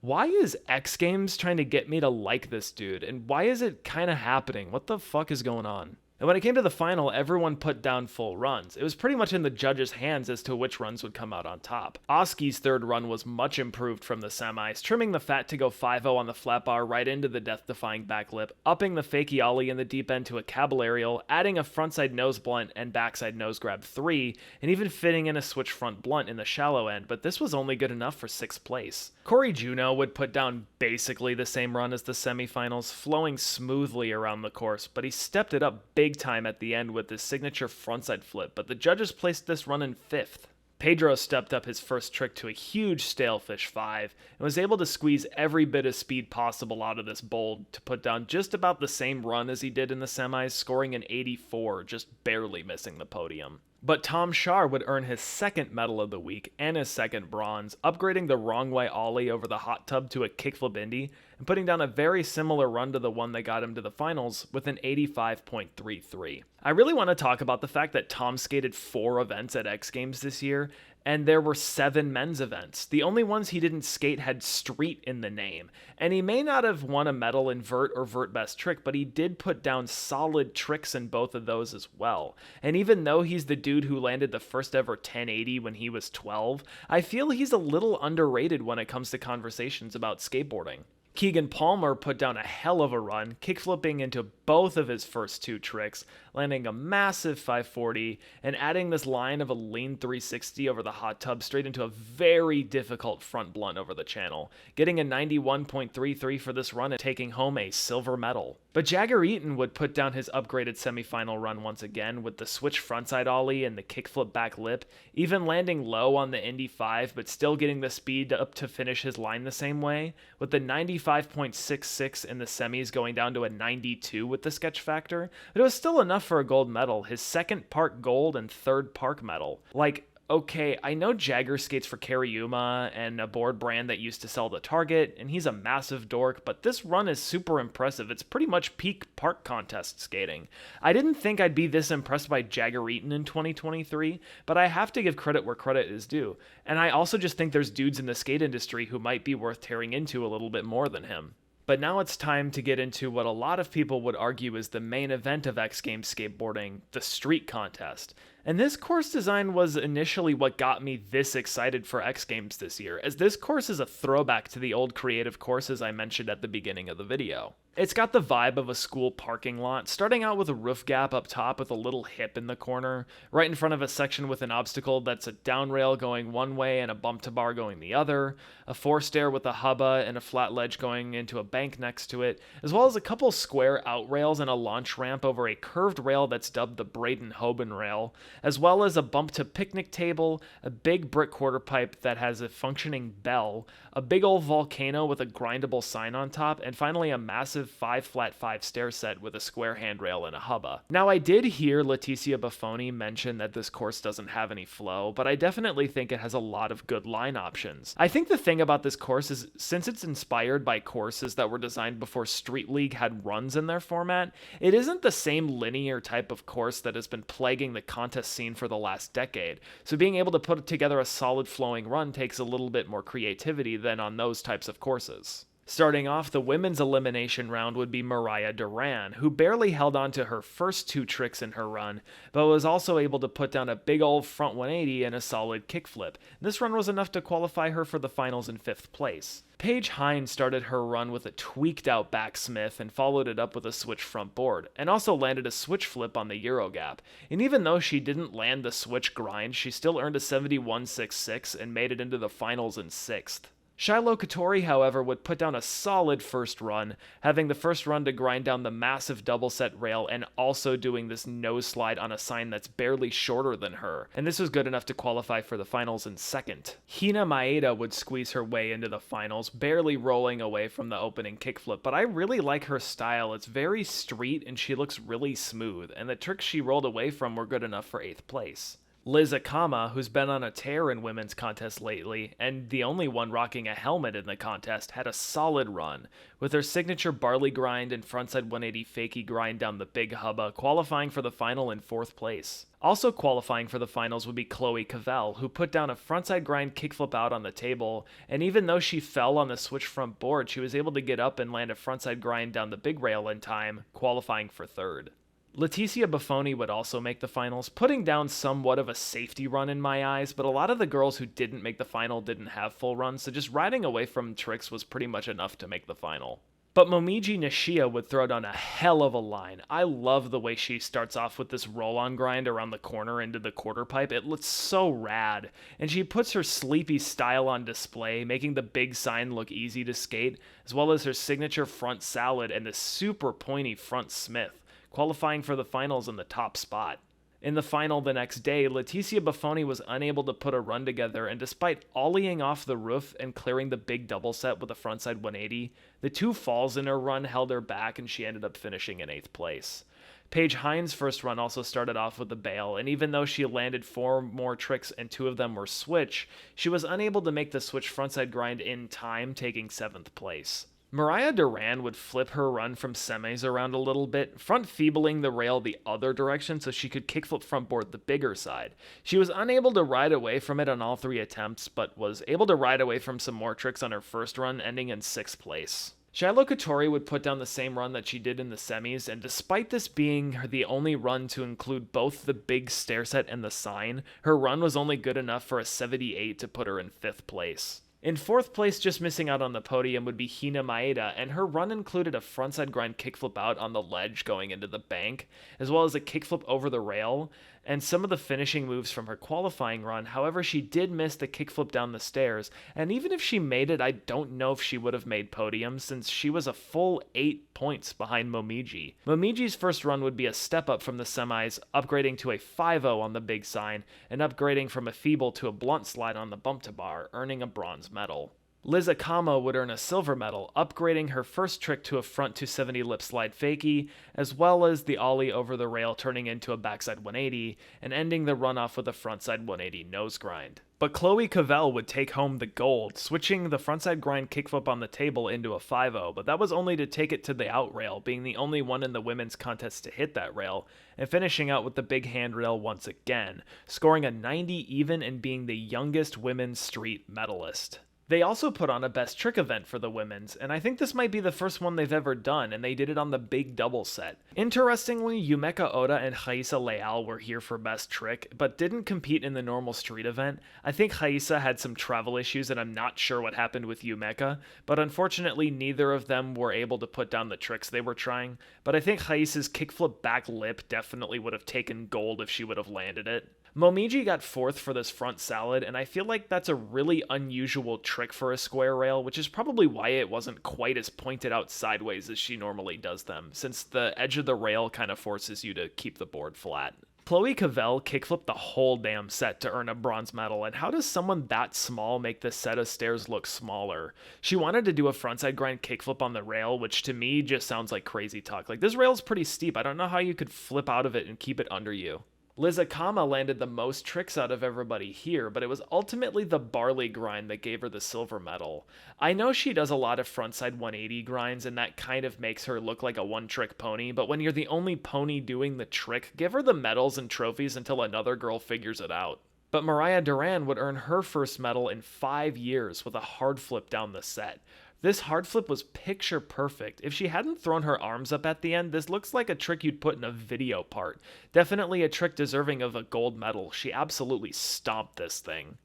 Why is X Games trying to get me to like this dude? And why is it kind of happening? What the fuck is going on? And when it came to the final, everyone put down full runs. It was pretty much in the judges' hands as to which runs would come out on top. Oski's third run was much improved from the semis, trimming the fat to go 5-0 on the flat bar right into the death-defying backlip, upping the fakie ollie in the deep end to a cable aerial, adding a frontside nose blunt and backside nose grab 3, and even fitting in a switch front blunt in the shallow end, but this was only good enough for 6th place. Corey Juno would put down basically the same run as the semifinals, flowing smoothly around the course, but he stepped it up big time at the end with his signature frontside flip, but the judges placed this run in 5th. Pedro stepped up his first trick to a huge stalefish 5 and was able to squeeze every bit of speed possible out of this bowl to put down just about the same run as he did in the semis, scoring an 84, just barely missing the podium. But Tom Shar would earn his 2nd medal of the week and his 2nd bronze, upgrading the wrong way ollie over the hot tub to a kickflip Indy and putting down a very similar run to the one that got him to the finals with an 85.33. I really want to talk about the fact that Tom skated 4 events at X Games this year, and there were 7 men's events. The only ones he didn't skate had street in the name, and he may not have won a medal in Vert or Vert Best Trick, but he did put down solid tricks in both of those as well. And even though he's the dude who landed the first ever 1080 when he was 12, I feel he's a little underrated when it comes to conversations about skateboarding. Keegan Palmer put down a hell of a run, kickflipping into both of his first 2 tricks, landing a massive 540 and adding this line of a lean 360 over the hot tub straight into a very difficult front blunt over the channel, getting a 91.33 for this run and taking home a silver medal. But Jagger Eaton would put down his upgraded semifinal run once again with the switch frontside ollie and the kickflip back lip, even landing low on the Indy 5 but still getting the speed up to finish his line the same way, with the 95.66 in the semis going down to a 92 with the sketch factor, but it was still enough for a gold medal, his 2nd Park gold and 3rd Park medal. Like, okay, I know Jagger skates for Cariuma and a board brand that used to sell the Target, and he's a massive dork, but this run is super impressive. It's pretty much peak park contest skating. I didn't think I'd be this impressed by Jagger Eaton in 2023, but I have to give credit where credit is due. And I also just think there's dudes in the skate industry who might be worth tearing into a little bit more than him. But now it's time to get into what a lot of people would argue is the main event of X Games skateboarding, the street contest. And this course design was initially what got me this excited for X Games this year, as this course is a throwback to the old creative courses I mentioned at the beginning of the video. It's got the vibe of a school parking lot, starting out with a roof gap up top with a little hip in the corner, right in front of a section with an obstacle that's a down rail going one way and a bump to bar going the other, a 4-stair with a hubba and a flat ledge going into a bank next to it, as well as a couple square out rails and a launch ramp over a curved rail that's dubbed the Braden-Hoban rail, as well as a bump to picnic table, a big brick quarter pipe that has a functioning bell, a big old volcano with a grindable sign on top, and finally a massive 5-flat 5-stair set with a square handrail and a hubba. Now, I did hear Leticia Buffoni mention that this course doesn't have any flow, but I definitely think it has a lot of good line options. I think the thing about this course is, since it's inspired by courses that were designed before Street League had runs in their format, it isn't the same linear type of course that has been plaguing the contest scene for the last decade, so being able to put together a solid flowing run takes a little bit more creativity than on those types of courses. Starting off, the women's elimination round would be Mariah Duran, who barely held on to her first 2 tricks in her run, but was also able to put down a big old front 180 and a solid kickflip. This run was enough to qualify her for the finals in 5th place. Paige Hine started her run with a tweaked out backsmith and followed it up with a switch front board, and also landed a switch flip on the Eurogap. And even though she didn't land the switch grind, she still earned a 71.66 and made it into the finals in 6th. Shiloh Katori, however, would put down a solid first run, having the first run to grind down the massive double set rail and also doing this nose slide on a sign that's barely shorter than her, and this was good enough to qualify for the finals in 2nd. Hina Maeda would squeeze her way into the finals, barely rolling away from the opening kickflip, but I really like her style. It's very street and she looks really smooth, and the tricks she rolled away from were good enough for 8th place. Liz Akama, who's been on a tear in women's contests lately, and the only one rocking a helmet in the contest, had a solid run, with her signature barley grind and frontside 180 fakie grind down the big hubba, qualifying for the final in 4th place. Also qualifying for the finals would be Chloe Cavell, who put down a frontside grind kickflip out on the table, and even though she fell on the switch front board, she was able to get up and land a frontside grind down the big rail in time, qualifying for 3rd. Leticia Buffoni would also make the finals, putting down somewhat of a safety run in my eyes, but a lot of the girls who didn't make the final didn't have full runs, so just riding away from tricks was pretty much enough to make the final. But Momiji Nishia would throw down a hell of a line. I love the way she starts off with this roll-on grind around the corner into the quarter pipe. It looks so rad. And she puts her sleepy style on display, making the big sign look easy to skate, as well as her signature front salad and the super pointy front smith, qualifying for the finals in the top spot. In the final the next day, Leticia Buffoni was unable to put a run together, and despite ollieing off the roof and clearing the big double set with a frontside 180, the 2 falls in her run held her back and she ended up finishing in 8th place. Paige Hines' first run also started off with a bail, and even though she landed 4 more tricks and 2 of them were switch, she was unable to make the switch frontside grind in time, taking 7th place. Mariah Duran would flip her run from semis around a little bit, front feebling the rail the other direction so she could kickflip front board the bigger side. She was unable to ride away from it on all 3 attempts, but was able to ride away from some more tricks on her first run, ending in 6th place. Shiloh Katori would put down the same run that she did in the semis, and despite this being the only run to include both the big stair set and the sign, her run was only good enough for a 78 to put her in 5th place. In 4th place, just missing out on the podium, would be Hina Maeda, and her run included a frontside grind kickflip out on the ledge going into the bank, as well as a kickflip over the rail, and some of the finishing moves from her qualifying run. However, she did miss the kickflip down the stairs, and even if she made it, I don't know if she would have made podium, since she was a full 8 points behind Momiji. Momiji's first run would be a step up from the semis, upgrading to a 5-0 on the big sign, and upgrading from a feeble to a blunt slide on the bump to bar, earning a bronze medal. Liz Akama would earn a silver medal, upgrading her first trick to a front 270 lip slide fakie, as well as the ollie over the rail turning into a backside 180, and ending the runoff with a frontside 180 nose grind. But Chloe Cavell would take home the gold, switching the frontside grind kickflip on the table into a 5-0, but that was only to take it to the out rail, being the only one in the women's contest to hit that rail, and finishing out with the big handrail once again, scoring a 90 even and being the youngest women's street medalist. They also put on a best trick event for the women's, and I think this might be the first one they've ever done, and they did it on the big double set. Interestingly, Yumeka Oda and Raisa Leal were here for best trick, but didn't compete in the normal street event. I think Raisa had some travel issues, and I'm not sure what happened with Yumeka, but unfortunately neither of them were able to put down the tricks they were trying. But I think Raisa's kickflip back lip definitely would have taken gold if she would have landed it. Momiji got 4th for this front salad, and I feel like that's a really unusual trick for a square rail, which is probably why it wasn't quite as pointed out sideways as she normally does them, since the edge of the rail kind of forces you to keep the board flat. Chloe Cavell kickflipped the whole damn set to earn a bronze medal, and how does someone that small make this set of stairs look smaller? She wanted to do a frontside grind kickflip on the rail, which to me just sounds like crazy talk. Like, this rail's pretty steep. I don't know how you could flip out of it and keep it under you. Liz Akama landed the most tricks out of everybody here, but it was ultimately the barley grind that gave her the silver medal. I know she does a lot of frontside 180 grinds, and that kind of makes her look like a one-trick pony, but when you're the only pony doing the trick, give her the medals and trophies until another girl figures it out. But Mariah Duran would earn her first medal in 5 years with a hard flip down the set. This hard flip was picture perfect. If she hadn't thrown her arms up at the end, this looks like a trick you'd put in a video part. Definitely a trick deserving of a gold medal. She absolutely stomped this thing.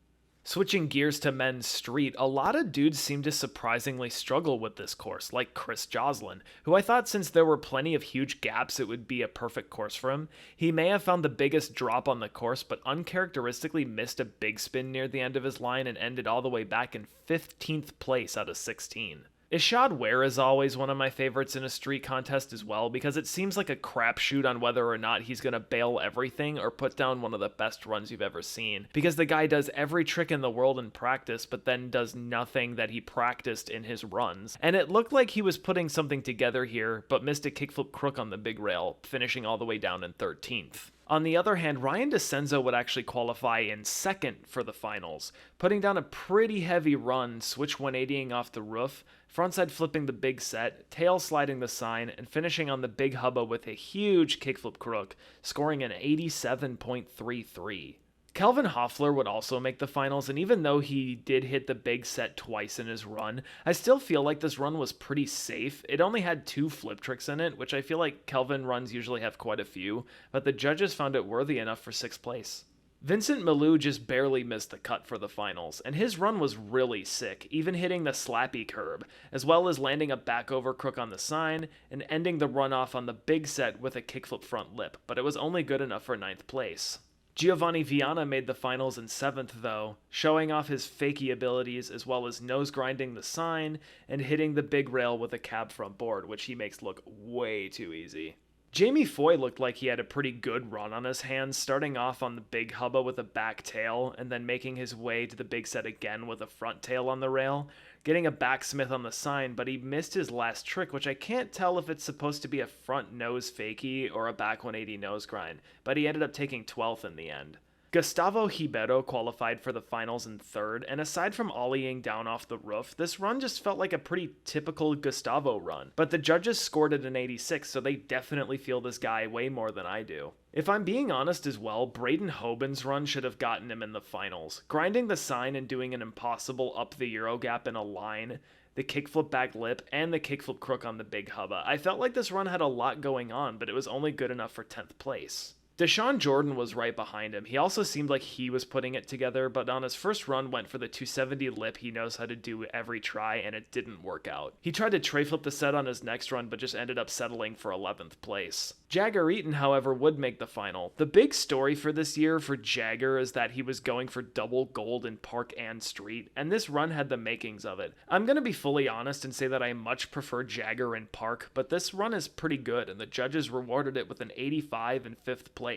Switching gears to men's street, a lot of dudes seem to surprisingly struggle with this course, like Chris Joslin, who I thought since there were plenty of huge gaps it would be a perfect course for him. He may have found the biggest drop on the course, but uncharacteristically missed a big spin near the end of his line and ended all the way back in 15th place out of 16. Ishad Ware is always one of my favorites in a street contest as well, because it seems like a crapshoot on whether or not he's going to bail everything or put down one of the best runs you've ever seen, because the guy does every trick in the world in practice, but then does nothing that he practiced in his runs. And it looked like he was putting something together here, but missed a kickflip crook on the big rail, finishing all the way down in 13th. On the other hand, Ryan DeCenzo would actually qualify in second for the finals, putting down a pretty heavy run, switch 180ing off the roof, frontside flipping the big set, tail sliding the sign, and finishing on the big hubba with a huge kickflip crook, scoring an 87.33. Kelvin Hoffler would also make the finals, and even though he did hit the big set twice in his run, I still feel like this run was pretty safe. It only had 2 flip tricks in it, which I feel like Kelvin runs usually have quite a few, but the judges found it worthy enough for 6th place. Vincent Milou just barely missed the cut for the finals, and his run was really sick, even hitting the slappy curb, as well as landing a backover crook on the sign, and ending the run off on the big set with a kickflip front lip, but it was only good enough for 9th place. Giovanni Viana made the finals in 7th though, showing off his fakie abilities as well as nose grinding the sign and hitting the big rail with a cab front board, which he makes look way too easy. Jamie Foy looked like he had a pretty good run on his hands, starting off on the big hubba with a back tail, and then making his way to the big set again with a front tail on the rail, getting a backsmith on the sign, but he missed his last trick, which I can't tell if it's supposed to be a front nose fakie or a back 180 nose grind, but he ended up taking 12th in the end. Gustavo Ribeiro qualified for the finals in 3rd, and aside from ollieing down off the roof, this run just felt like a pretty typical Gustavo run. But the judges scored it an 86, so they definitely feel this guy way more than I do. If I'm being honest as well, Braden Hoban's run should have gotten him in the finals. Grinding the sign and doing an impossible up the Euro gap in a line, the kickflip back lip, and the kickflip crook on the big hubba. I felt like this run had a lot going on, but it was only good enough for 10th place. Deshaun Jordan was right behind him. He also seemed like he was putting it together, but on his first run went for the 270 lip he knows how to do every try, and it didn't work out. He tried to tray flip the set on his next run, but just ended up settling for 11th place. Jagger Eaton, however, would make the final. The big story for this year for Jagger is that he was going for double gold in park and street, and this run had the makings of it. I'm going to be fully honest and say that I much prefer Jagger in park, but this run is pretty good, and the judges rewarded it with an 85 in 5th place.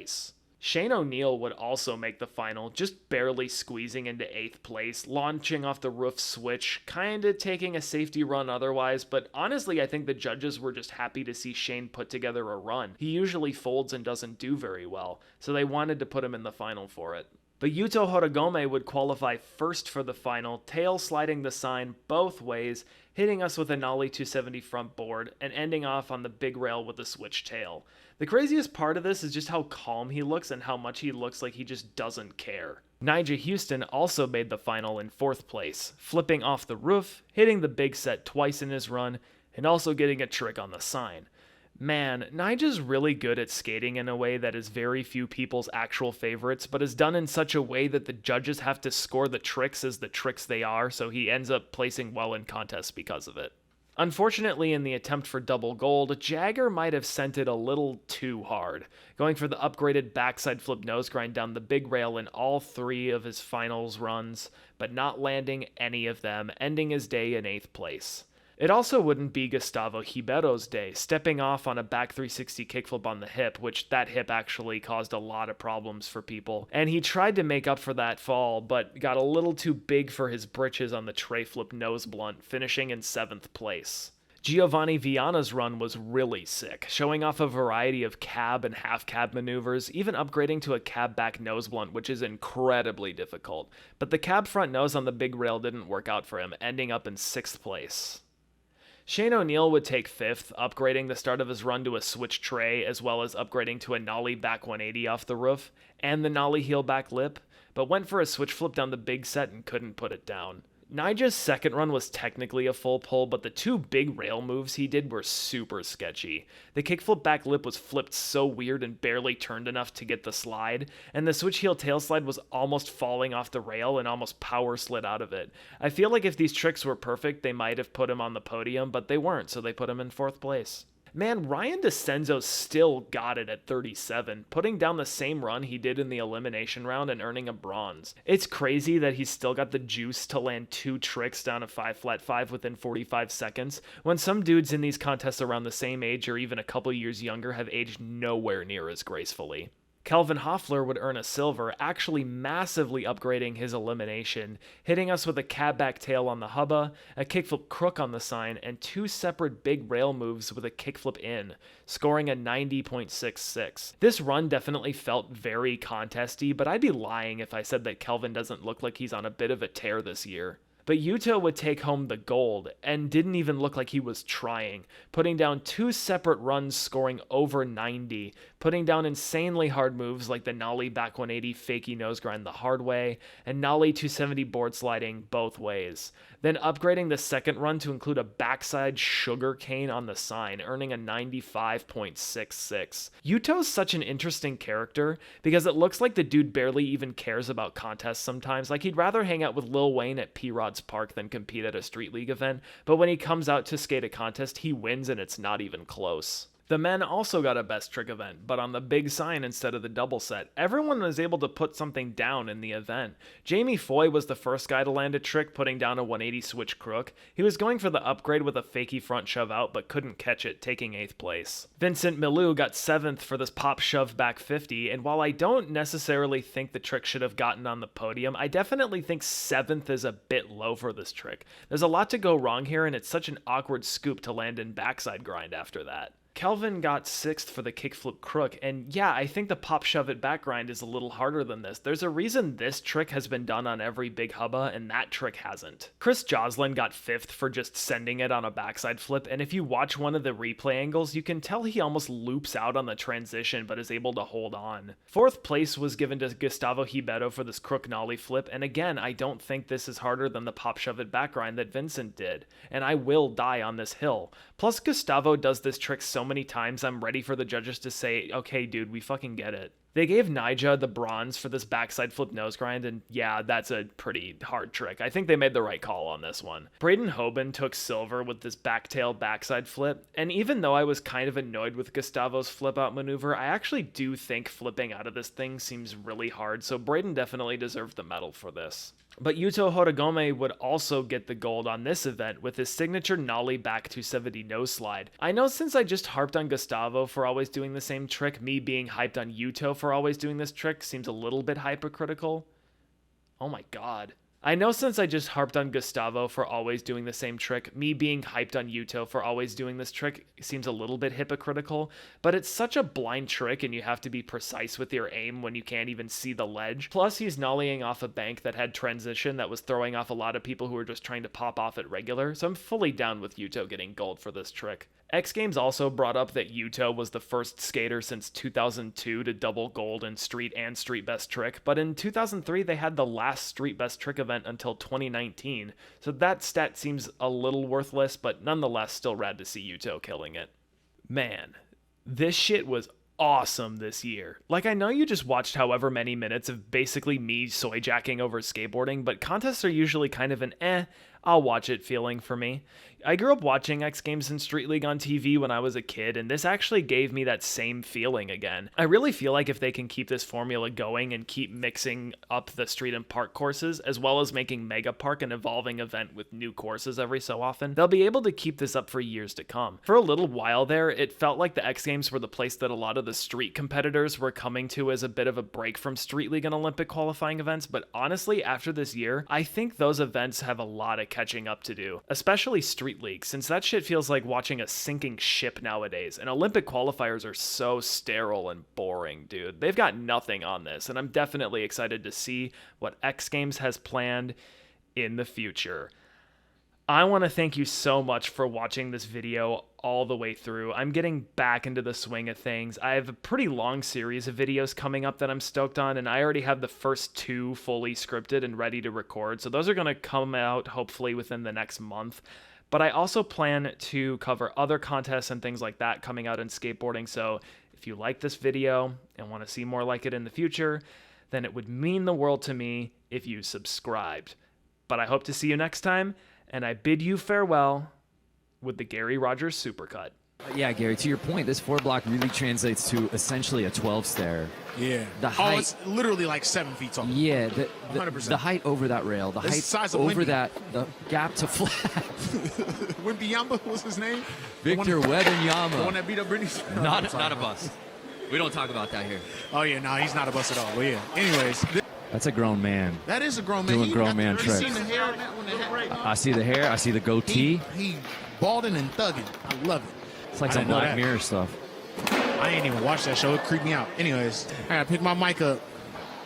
Shane O'Neill would also make the final, just barely squeezing into 8th place, launching off the roof switch, kinda taking a safety run otherwise, but honestly I think the judges were just happy to see Shane put together a run. He usually folds and doesn't do very well, so they wanted to put him in the final for it. But Yuto Horigome would qualify first for the final, tail sliding the sign both ways, hitting us with a nollie 270 front board, and ending off on the big rail with a switch tail. The craziest part of this is just how calm he looks and how much he looks like he just doesn't care. Nyjah Houston also made the final in 4th place, flipping off the roof, hitting the big set twice in his run, and also getting a trick on the sign. Man, Nyjah's really good at skating in a way that is very few people's actual favorites, but is done in such a way that the judges have to score the tricks as the tricks they are, so he ends up placing well in contests because of it. Unfortunately, in the attempt for double gold, Jagger might have sent it a little too hard, going for the upgraded backside flip nose grind down the big rail in all 3 of his finals runs, but not landing any of them, ending his day in 8th place. It also wouldn't be Gustavo Ribeiro's day, stepping off on a back 360 kickflip on the hip, which that hip actually caused a lot of problems for people. And he tried to make up for that fall, but got a little too big for his britches on the tray flip nose blunt, finishing in 7th place. Giovanni Viana's run was really sick, showing off a variety of cab and half cab maneuvers, even upgrading to a cab back nose blunt, which is incredibly difficult. But the cab front nose on the big rail didn't work out for him, ending up in 6th place. Shane O'Neill would take 5th, upgrading the start of his run to a switch tray, as well as upgrading to a nollie back 180 off the roof, and the nollie heel back lip, but went for a switch flip down the big set and couldn't put it down. Nyjah's second run was technically a full pull, but the 2 big rail moves he did were super sketchy. The kickflip back lip was flipped so weird and barely turned enough to get the slide, and the switch heel tail slide was almost falling off the rail and almost power slid out of it. I feel like if these tricks were perfect, they might have put him on the podium, but they weren't, so they put him in 4th place. Man, Ryan DeCenzo still got it at 37, putting down the same run he did in the elimination round and earning a bronze. It's crazy that he's still got the juice to land 2 tricks down a 5 flat 5 within 45 seconds, when some dudes in these contests around the same age or even a couple years younger have aged nowhere near as gracefully. Kelvin Hoffler would earn a silver, actually massively upgrading his elimination, hitting us with a cab back tail on the hubba, a kickflip crook on the sign, and 2 separate big rail moves with a kickflip in, scoring a 90.66. This run definitely felt very contesty, but I'd be lying if I said that Kelvin doesn't look like he's on a bit of a tear this year. But Yuto would take home the gold, and didn't even look like he was trying, putting down 2 separate runs scoring over 90, putting down insanely hard moves like the nollie back 180 fakie nose grind the hard way, and nollie 270 board sliding both ways. Then upgrading the second run to include a backside sugar cane on the sign, earning a 95.66. Yuto's such an interesting character, because it looks like the dude barely even cares about contests sometimes, like he'd rather hang out with Lil Wayne at P-Rod's Park than compete at a Street League event, but when he comes out to skate a contest, he wins and it's not even close. The men also got a best trick event, but on the big sign instead of the double set. Everyone was able to put something down in the event. Jamie Foy was the first guy to land a trick, putting down a 180 switch crook. He was going for the upgrade with a fakie front shove out, but couldn't catch it, taking 8th place. Vincent Milou got 7th for this pop shove back 50, and while I don't necessarily think the trick should have gotten on the podium, I definitely think 7th is a bit low for this trick. There's a lot to go wrong here, and it's such an awkward scoop to land in backside grind after that. Kelvin got 6th for the kickflip crook, and yeah, I think the pop shove it back grind is a little harder than this. There's a reason this trick has been done on every big hubba, and that trick hasn't. Chris Joslin got 5th for just sending it on a backside flip, and if you watch one of the replay angles, you can tell he almost loops out on the transition, but is able to hold on. 4th place was given to Gustavo Ribeiro for this crook nollie flip, and again, I don't think this is harder than the pop shove it back grind that Vincent did, and I will die on this hill. Plus, Gustavo does this trick so many times, I'm ready for the judges to say, okay, dude, we fucking get it. They gave Nyjah the bronze for this backside flip nose grind, and yeah, that's a pretty hard trick. I think they made the right call on this one. Braden Hoban took silver with this backtail backside flip, and even though I was kind of annoyed with Gustavo's flip out maneuver, I actually do think flipping out of this thing seems really hard, so Braden definitely deserved the medal for this. But Yuto Horigome would also get the gold on this event with his signature nollie back 270 nose slide. I know since I just harped on Gustavo for always doing the same trick, me being hyped on Yuto for always doing this trick seems a little bit hypocritical. Oh my god. I know since I just harped on Gustavo for always doing the same trick, me being hyped on Yuto for always doing this trick seems a little bit hypocritical, but it's such a blind trick and you have to be precise with your aim when you can't even see the ledge. Plus, he's nollieing off a bank that had transition that was throwing off a lot of people who were just trying to pop off at regular, so I'm fully down with Yuto getting gold for this trick. X Games also brought up that Yuto was the first skater since 2002 to double gold in street and street best trick, but in 2003 they had the last street best trick event until 2019, so that stat seems a little worthless, but nonetheless still rad to see Yuto killing it. Man, this shit was awesome this year. Like, I know you just watched however many minutes of basically me soy jacking over skateboarding, but contests are usually kind of an I'll watch it feeling for me. I grew up watching X Games and Street League on TV when I was a kid, and this actually gave me that same feeling again. I really feel like if they can keep this formula going and keep mixing up the street and park courses, as well as making Megapark an evolving event with new courses every so often, they'll be able to keep this up for years to come. For a little while there, it felt like the X Games were the place that a lot of the street competitors were coming to as a bit of a break from Street League and Olympic qualifying events, but honestly, after this year, I think those events have a lot of catching up to do, especially Street League, since that shit feels like watching a sinking ship nowadays, and Olympic qualifiers are so sterile and boring, dude. They've got nothing on this, and I'm definitely excited to see what X Games has planned in the future. I want to thank you so much for watching this video all the way through. I'm getting back into the swing of things. I have a pretty long series of videos coming up that I'm stoked on, and I already have the first 2 fully scripted and ready to record, so those are going to come out hopefully within the next month. But I also plan to cover other contests and things like that coming out in skateboarding, so if you like this video and want to see more like it in the future, then it would mean the world to me if you subscribed. But I hope to see you next time, and I bid you farewell with the Gary Rogers Supercut. Yeah, Gary, to your point, this 4-block really translates to essentially a 12 stair. Yeah. The height, it's literally like 7 feet tall. Yeah, 100%. the height over that rail, the height size of over Wemby. that, the gap to flat. Wemby Yamba was his name? Victor The one Wembanyama. that beat up Britney Spears? Not a bust. We don't talk about that here. Oh, yeah, no, he's not a bust at all. But, yeah. Anyways, That's a grown man. that is a grown man. Doing He grown got- man you tricks. seen the hair on that one? I see the hair. I see the goatee. He balding and thugging. I love it. It's like I some didn't know Black that. Mirror stuff. I ain't even watched that show. It creeped me out. Anyways, I gotta pick my mic up.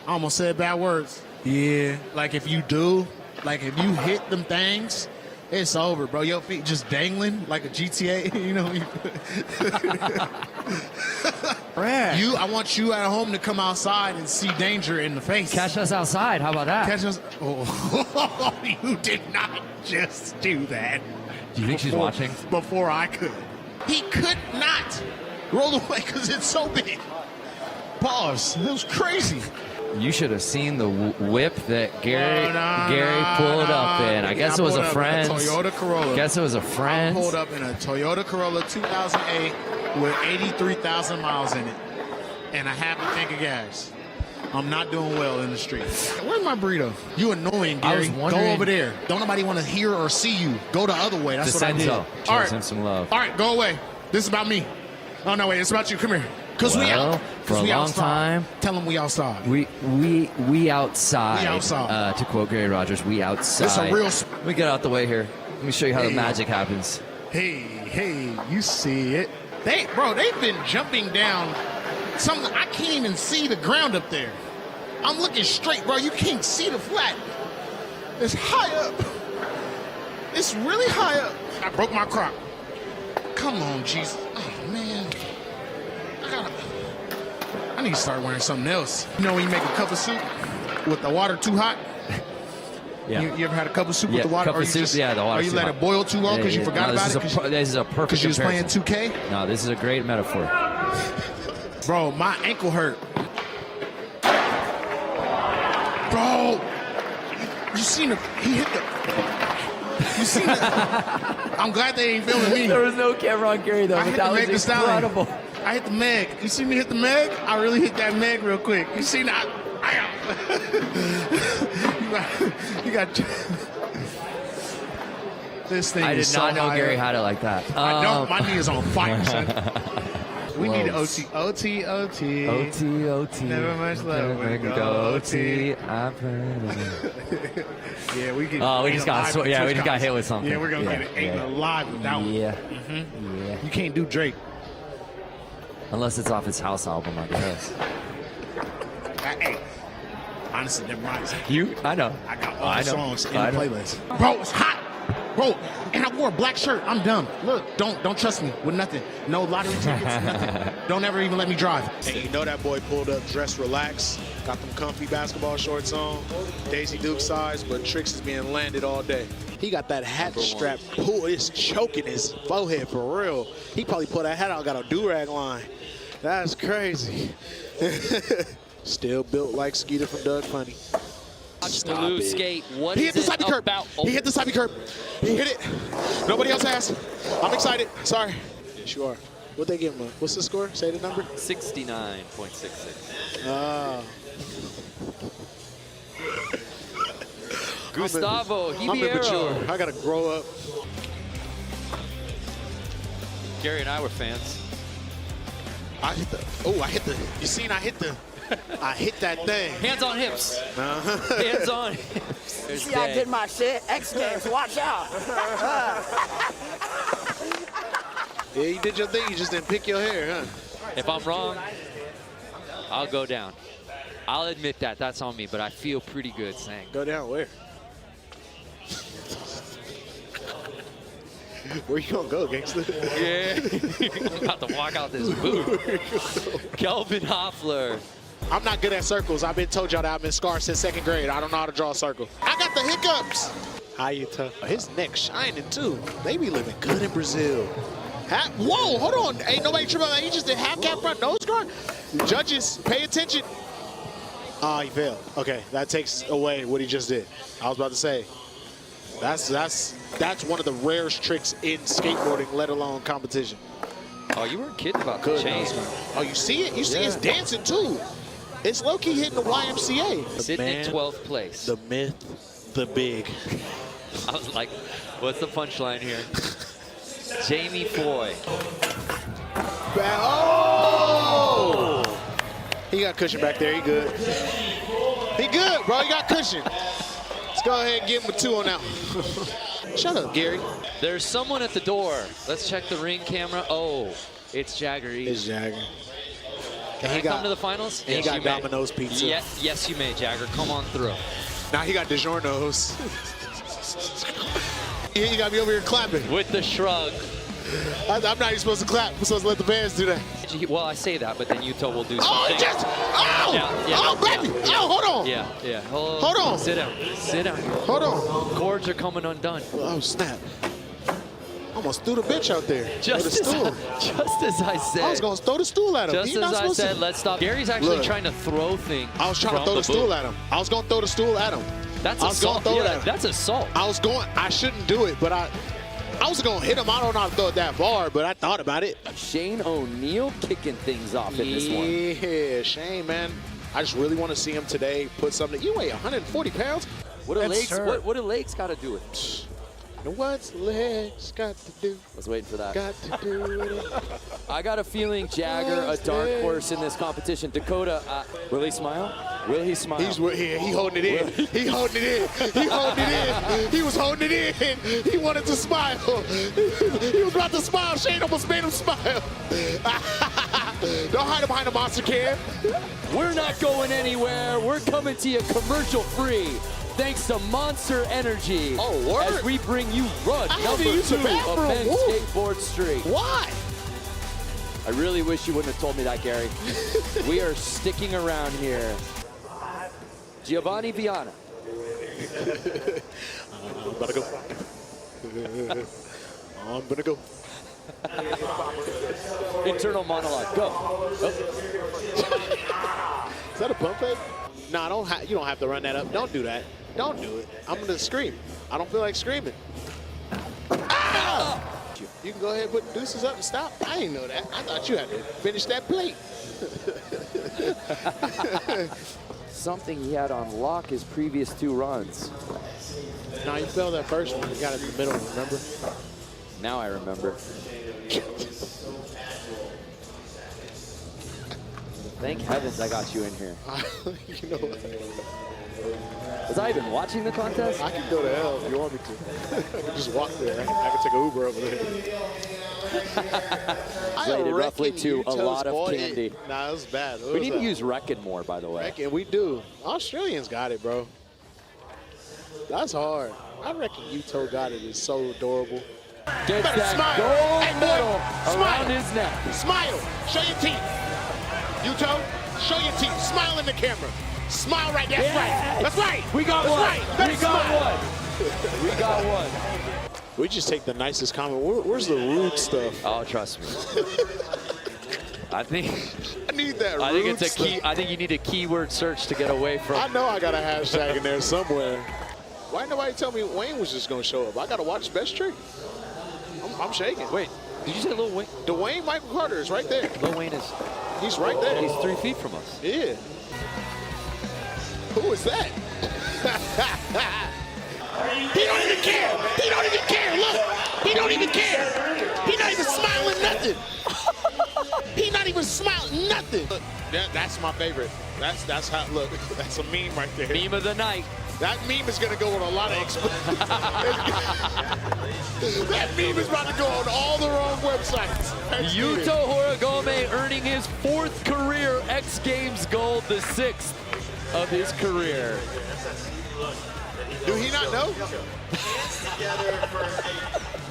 I almost said bad words. Yeah, like if you do, like if you hit them things, it's over, bro. Your feet just dangling like a GTA, you know. I want you at home to come outside and see danger in the face. Catch us outside. How about that? Catch us. Oh, you did not just do that. Do you think she's watching? Before I could. He could not roll away because it's so big. Pause. It was crazy. You should have seen the whip that Gary No, pulled up in. I guess it was a friend's. Toyota Corolla. Guess it was a I friend's. pulled up in a Toyota Corolla 2008 with 83,000 miles in it and a half a tank of gas. I'm not doing well in the streets. Where's my burrito? You annoying, I Gary. was Go wondering- over there. Don't nobody want to hear or see you. Go the other way. That's what I did. DeCenzo. All Shows him some love. All right, go away. This is about me. Oh, no, wait. It's about you. Come here. Because we Well, out. for a we long outside. time- Tell them we outside. We outside. We outside. To quote Gary Rogers, we outside. It's a real... Let me get out the way here. Let me show you how the Hey. magic happens. Hey, you see it. They've been jumping down something. I can't even see the ground up there. I'm looking straight, bro. You can't see the flat. It's high up. It's really high up. I broke my crock. Come on, Jesus. Oh, man. I need to start wearing something else. You know when you make a cup of soup with the water too hot? Yeah. You ever had a cup of soup Yeah, with the water? cup of soup, the water Or you too let hot. it boil too long because you forgot about it? This is a perfect Because you was playing comparison. 2K? No, this is a great metaphor. Bro, my ankle hurt. Bro, you seen the, he hit the, you seen the, I'm glad they ain't filming me. There was no camera on Gary though, I but hit that the was Meg Thee Stallion. incredible. I hit the Meg. You see me hit the Meg? I really hit that Meg real quick. You seen that? You got this thing. I did is so not know high Gary up. had it like that. I don't. My knee is on fire, son. We need Close. OT. OT. Never much love when we go OT. I Yeah, we get. Oh, we just got alive with yeah, we Twitch just got cops. hit with something. Yeah, we're gonna get it eaten alive with that one. Yeah. You can't do Drake. Unless it's off his house album, I guess. Hey, honestly, never mind. I know. I got all I the know. songs in I the know. playlist. Bro, it's hot. Bro, and I wore a black shirt. I'm dumb. Look, don't trust me with nothing. No lottery tickets, nothing. Don't ever even let me drive. And you know that boy pulled up dressed relaxed, got them comfy basketball shorts on, Daisy Duke size, but Tricks is being landed all day. He got that hat strap pull, it's choking his forehead for real. He probably pulled that hat out, got a do-rag line. That's crazy. Still built like Skeeter from Doug Funny. Stop Loose it. skate. What He is hit the it side curb. about? He hit the side curb. He hit it. Nobody else has. I'm excited. Sorry. Yes, you are. What they give him? What's the score? Say the number. 69.66. Gustavo I'm immature. Ribeiro. I gotta grow up. Gary and I were fans. I hit the. You seen? I hit that thing. Hands on hips. Hands on hips. There's See, I Day. did my shit. X Games, watch out. Yeah, you did your thing. You just didn't pick your hair, huh? If I'm wrong, I'll go down. I'll admit that. That's on me, but I feel pretty good saying. Go down where? Where you gonna go, gangster? Yeah. I'm about to walk out this booth. Kelvin Hoffler. I'm not good at circles. I've been told y'all that I've been scarred since 2nd grade. I don't know how to draw a circle. I got the hiccups. How you tough? His neck shining too. They be living good in Brazil. Whoa, hold on. Ain't nobody tripping on that. He just did half cap front nose guard. Judges, pay attention. Ah, he failed. Okay, that takes away what he just did. I was about to say, that's one of the rarest tricks in skateboarding, let alone competition. Oh, you weren't kidding about the Good chain. nose guard. Oh, you see it? You see it's dancing too. It's low-key hitting the YMCA. Sitting in 12th place. The myth, the big. I was like, what's the punchline here? Jamie Foy. Oh! He got cushion back there. He good. He good, bro. He got cushion. Let's go ahead and give him a 2 on that one. Shut up, Gary. There's someone at the door. Let's check the ring camera. Oh, it's Jagger. It's Jagger. Can he come to the finals? And he got Domino's pizza. Yes, you may, Jagger. Come on through. Now he got DiGiorno's. You got me over here clapping. With the shrug. I'm not even supposed to clap. I'm supposed to let the bands do that. Well, I say that, but then Yuto will do something. Oh, just, oh, baby. Yeah. Oh, hold on. Yeah. Hold on. Sit down. Hold on. Cords are coming undone. Oh, snap. Almost threw the bitch out there. Just as I said. I was going to throw the stool at him. Just as I said, let's stop. Gary's actually trying to throw things. I was trying to throw the stool at him. I was going to throw the stool at him. That's assault. That's assault. I shouldn't do it, but I was going to hit him. I don't know how to throw it that far, but I thought about it. Shane O'Neal kicking things off in this one. Yeah, Shane, man. I just really want to see him today put something. You weigh 140 pounds? What do legs got to do with it? What's legs got to do? I was waiting for that. Got to do with it. I got a feeling Jagger, a dark horse in this competition. Dakota, will he smile? Will he smile? He holding it in. He holding it in. He holding it in. He was holding it in. He wanted to smile. He was about to smile. Shane almost made him smile. Don't hide him behind a monster can. We're not going anywhere. We're coming to you commercial free. Thanks to Monster Energy. Oh, word. As we bring you run number 2 of Men's Skateboard Street. Why? I really wish you wouldn't have told me that, Gary. We are sticking around here. Giovanni Viana. I'm about to go. I'm gonna go. Internal monologue. Go. Oh. Is that a pump fake? No, you don't have to run that up. Don't do that. Don't do it. I'm gonna scream. I don't feel like screaming. Ah! You can go ahead and put the deuces up and stop. I didn't know that. I thought you had to finish that plate. Something he had on lock his previous 2 runs. No, you fell that first one. You got it in the middle, remember? Now I remember. Thank heavens I got you in here. You know what? Was I even watching the contest? I can go to hell if you want me to. I can just walk there. I can take an Uber over there. Related roughly to a lot of candy. Nah, it was bad. We need to use Reckon more, by the way. Reckon, we do. Australians got it, bro. That's hard. I reckon Yuto got it. It's so adorable. Gets that smile. gold medal Smile. around his neck. Smile. Show your teeth. Yuto, show your teeth. Smile in the camera. Smile right. That's right. That's right. We got That's one. right. We got one. We got one. We just take the nicest comment. Where's the rude stuff? Oh, trust me. I think need that I think rude it's a key. stuff. I think you need a keyword search to get away from. I know I got a hashtag in there somewhere. Why didn't nobody tell me Wayne was just going to show up? I got to watch Best Trick. I'm shaking. Wait, did you say Lil Wayne? Dwayne Michael Carter is right there. Lil Wayne is. He's right there. He's 3 feet from us. Yeah. Who is that? He don't even care. He don't even care. Look, he don't even care. He not even smiling nothing. He not even smiling nothing. Look, that's my favorite. That's how. Look, that's a meme right there. Meme of the night. That meme is gonna go on a lot of That meme is about to go on all the wrong websites. Yuto Horigome earning his 4th career X Games gold, the 6th of his career. Do he not know?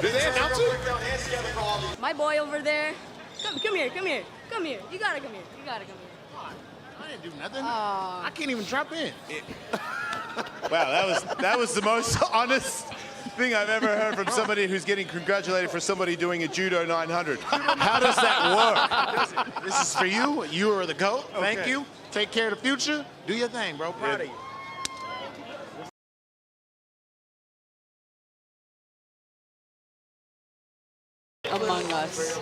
Did they announce it? My boy over there. Come here. You gotta come here. I didn't do nothing. I can't even drop in. Wow, that was the most honest thing I've ever heard from somebody who's getting congratulated for somebody doing a Judo 900. How does that work? This is for you. You are the GOAT. Thank you. Take care of the future. Do your thing, bro. Proud of you. Among Us.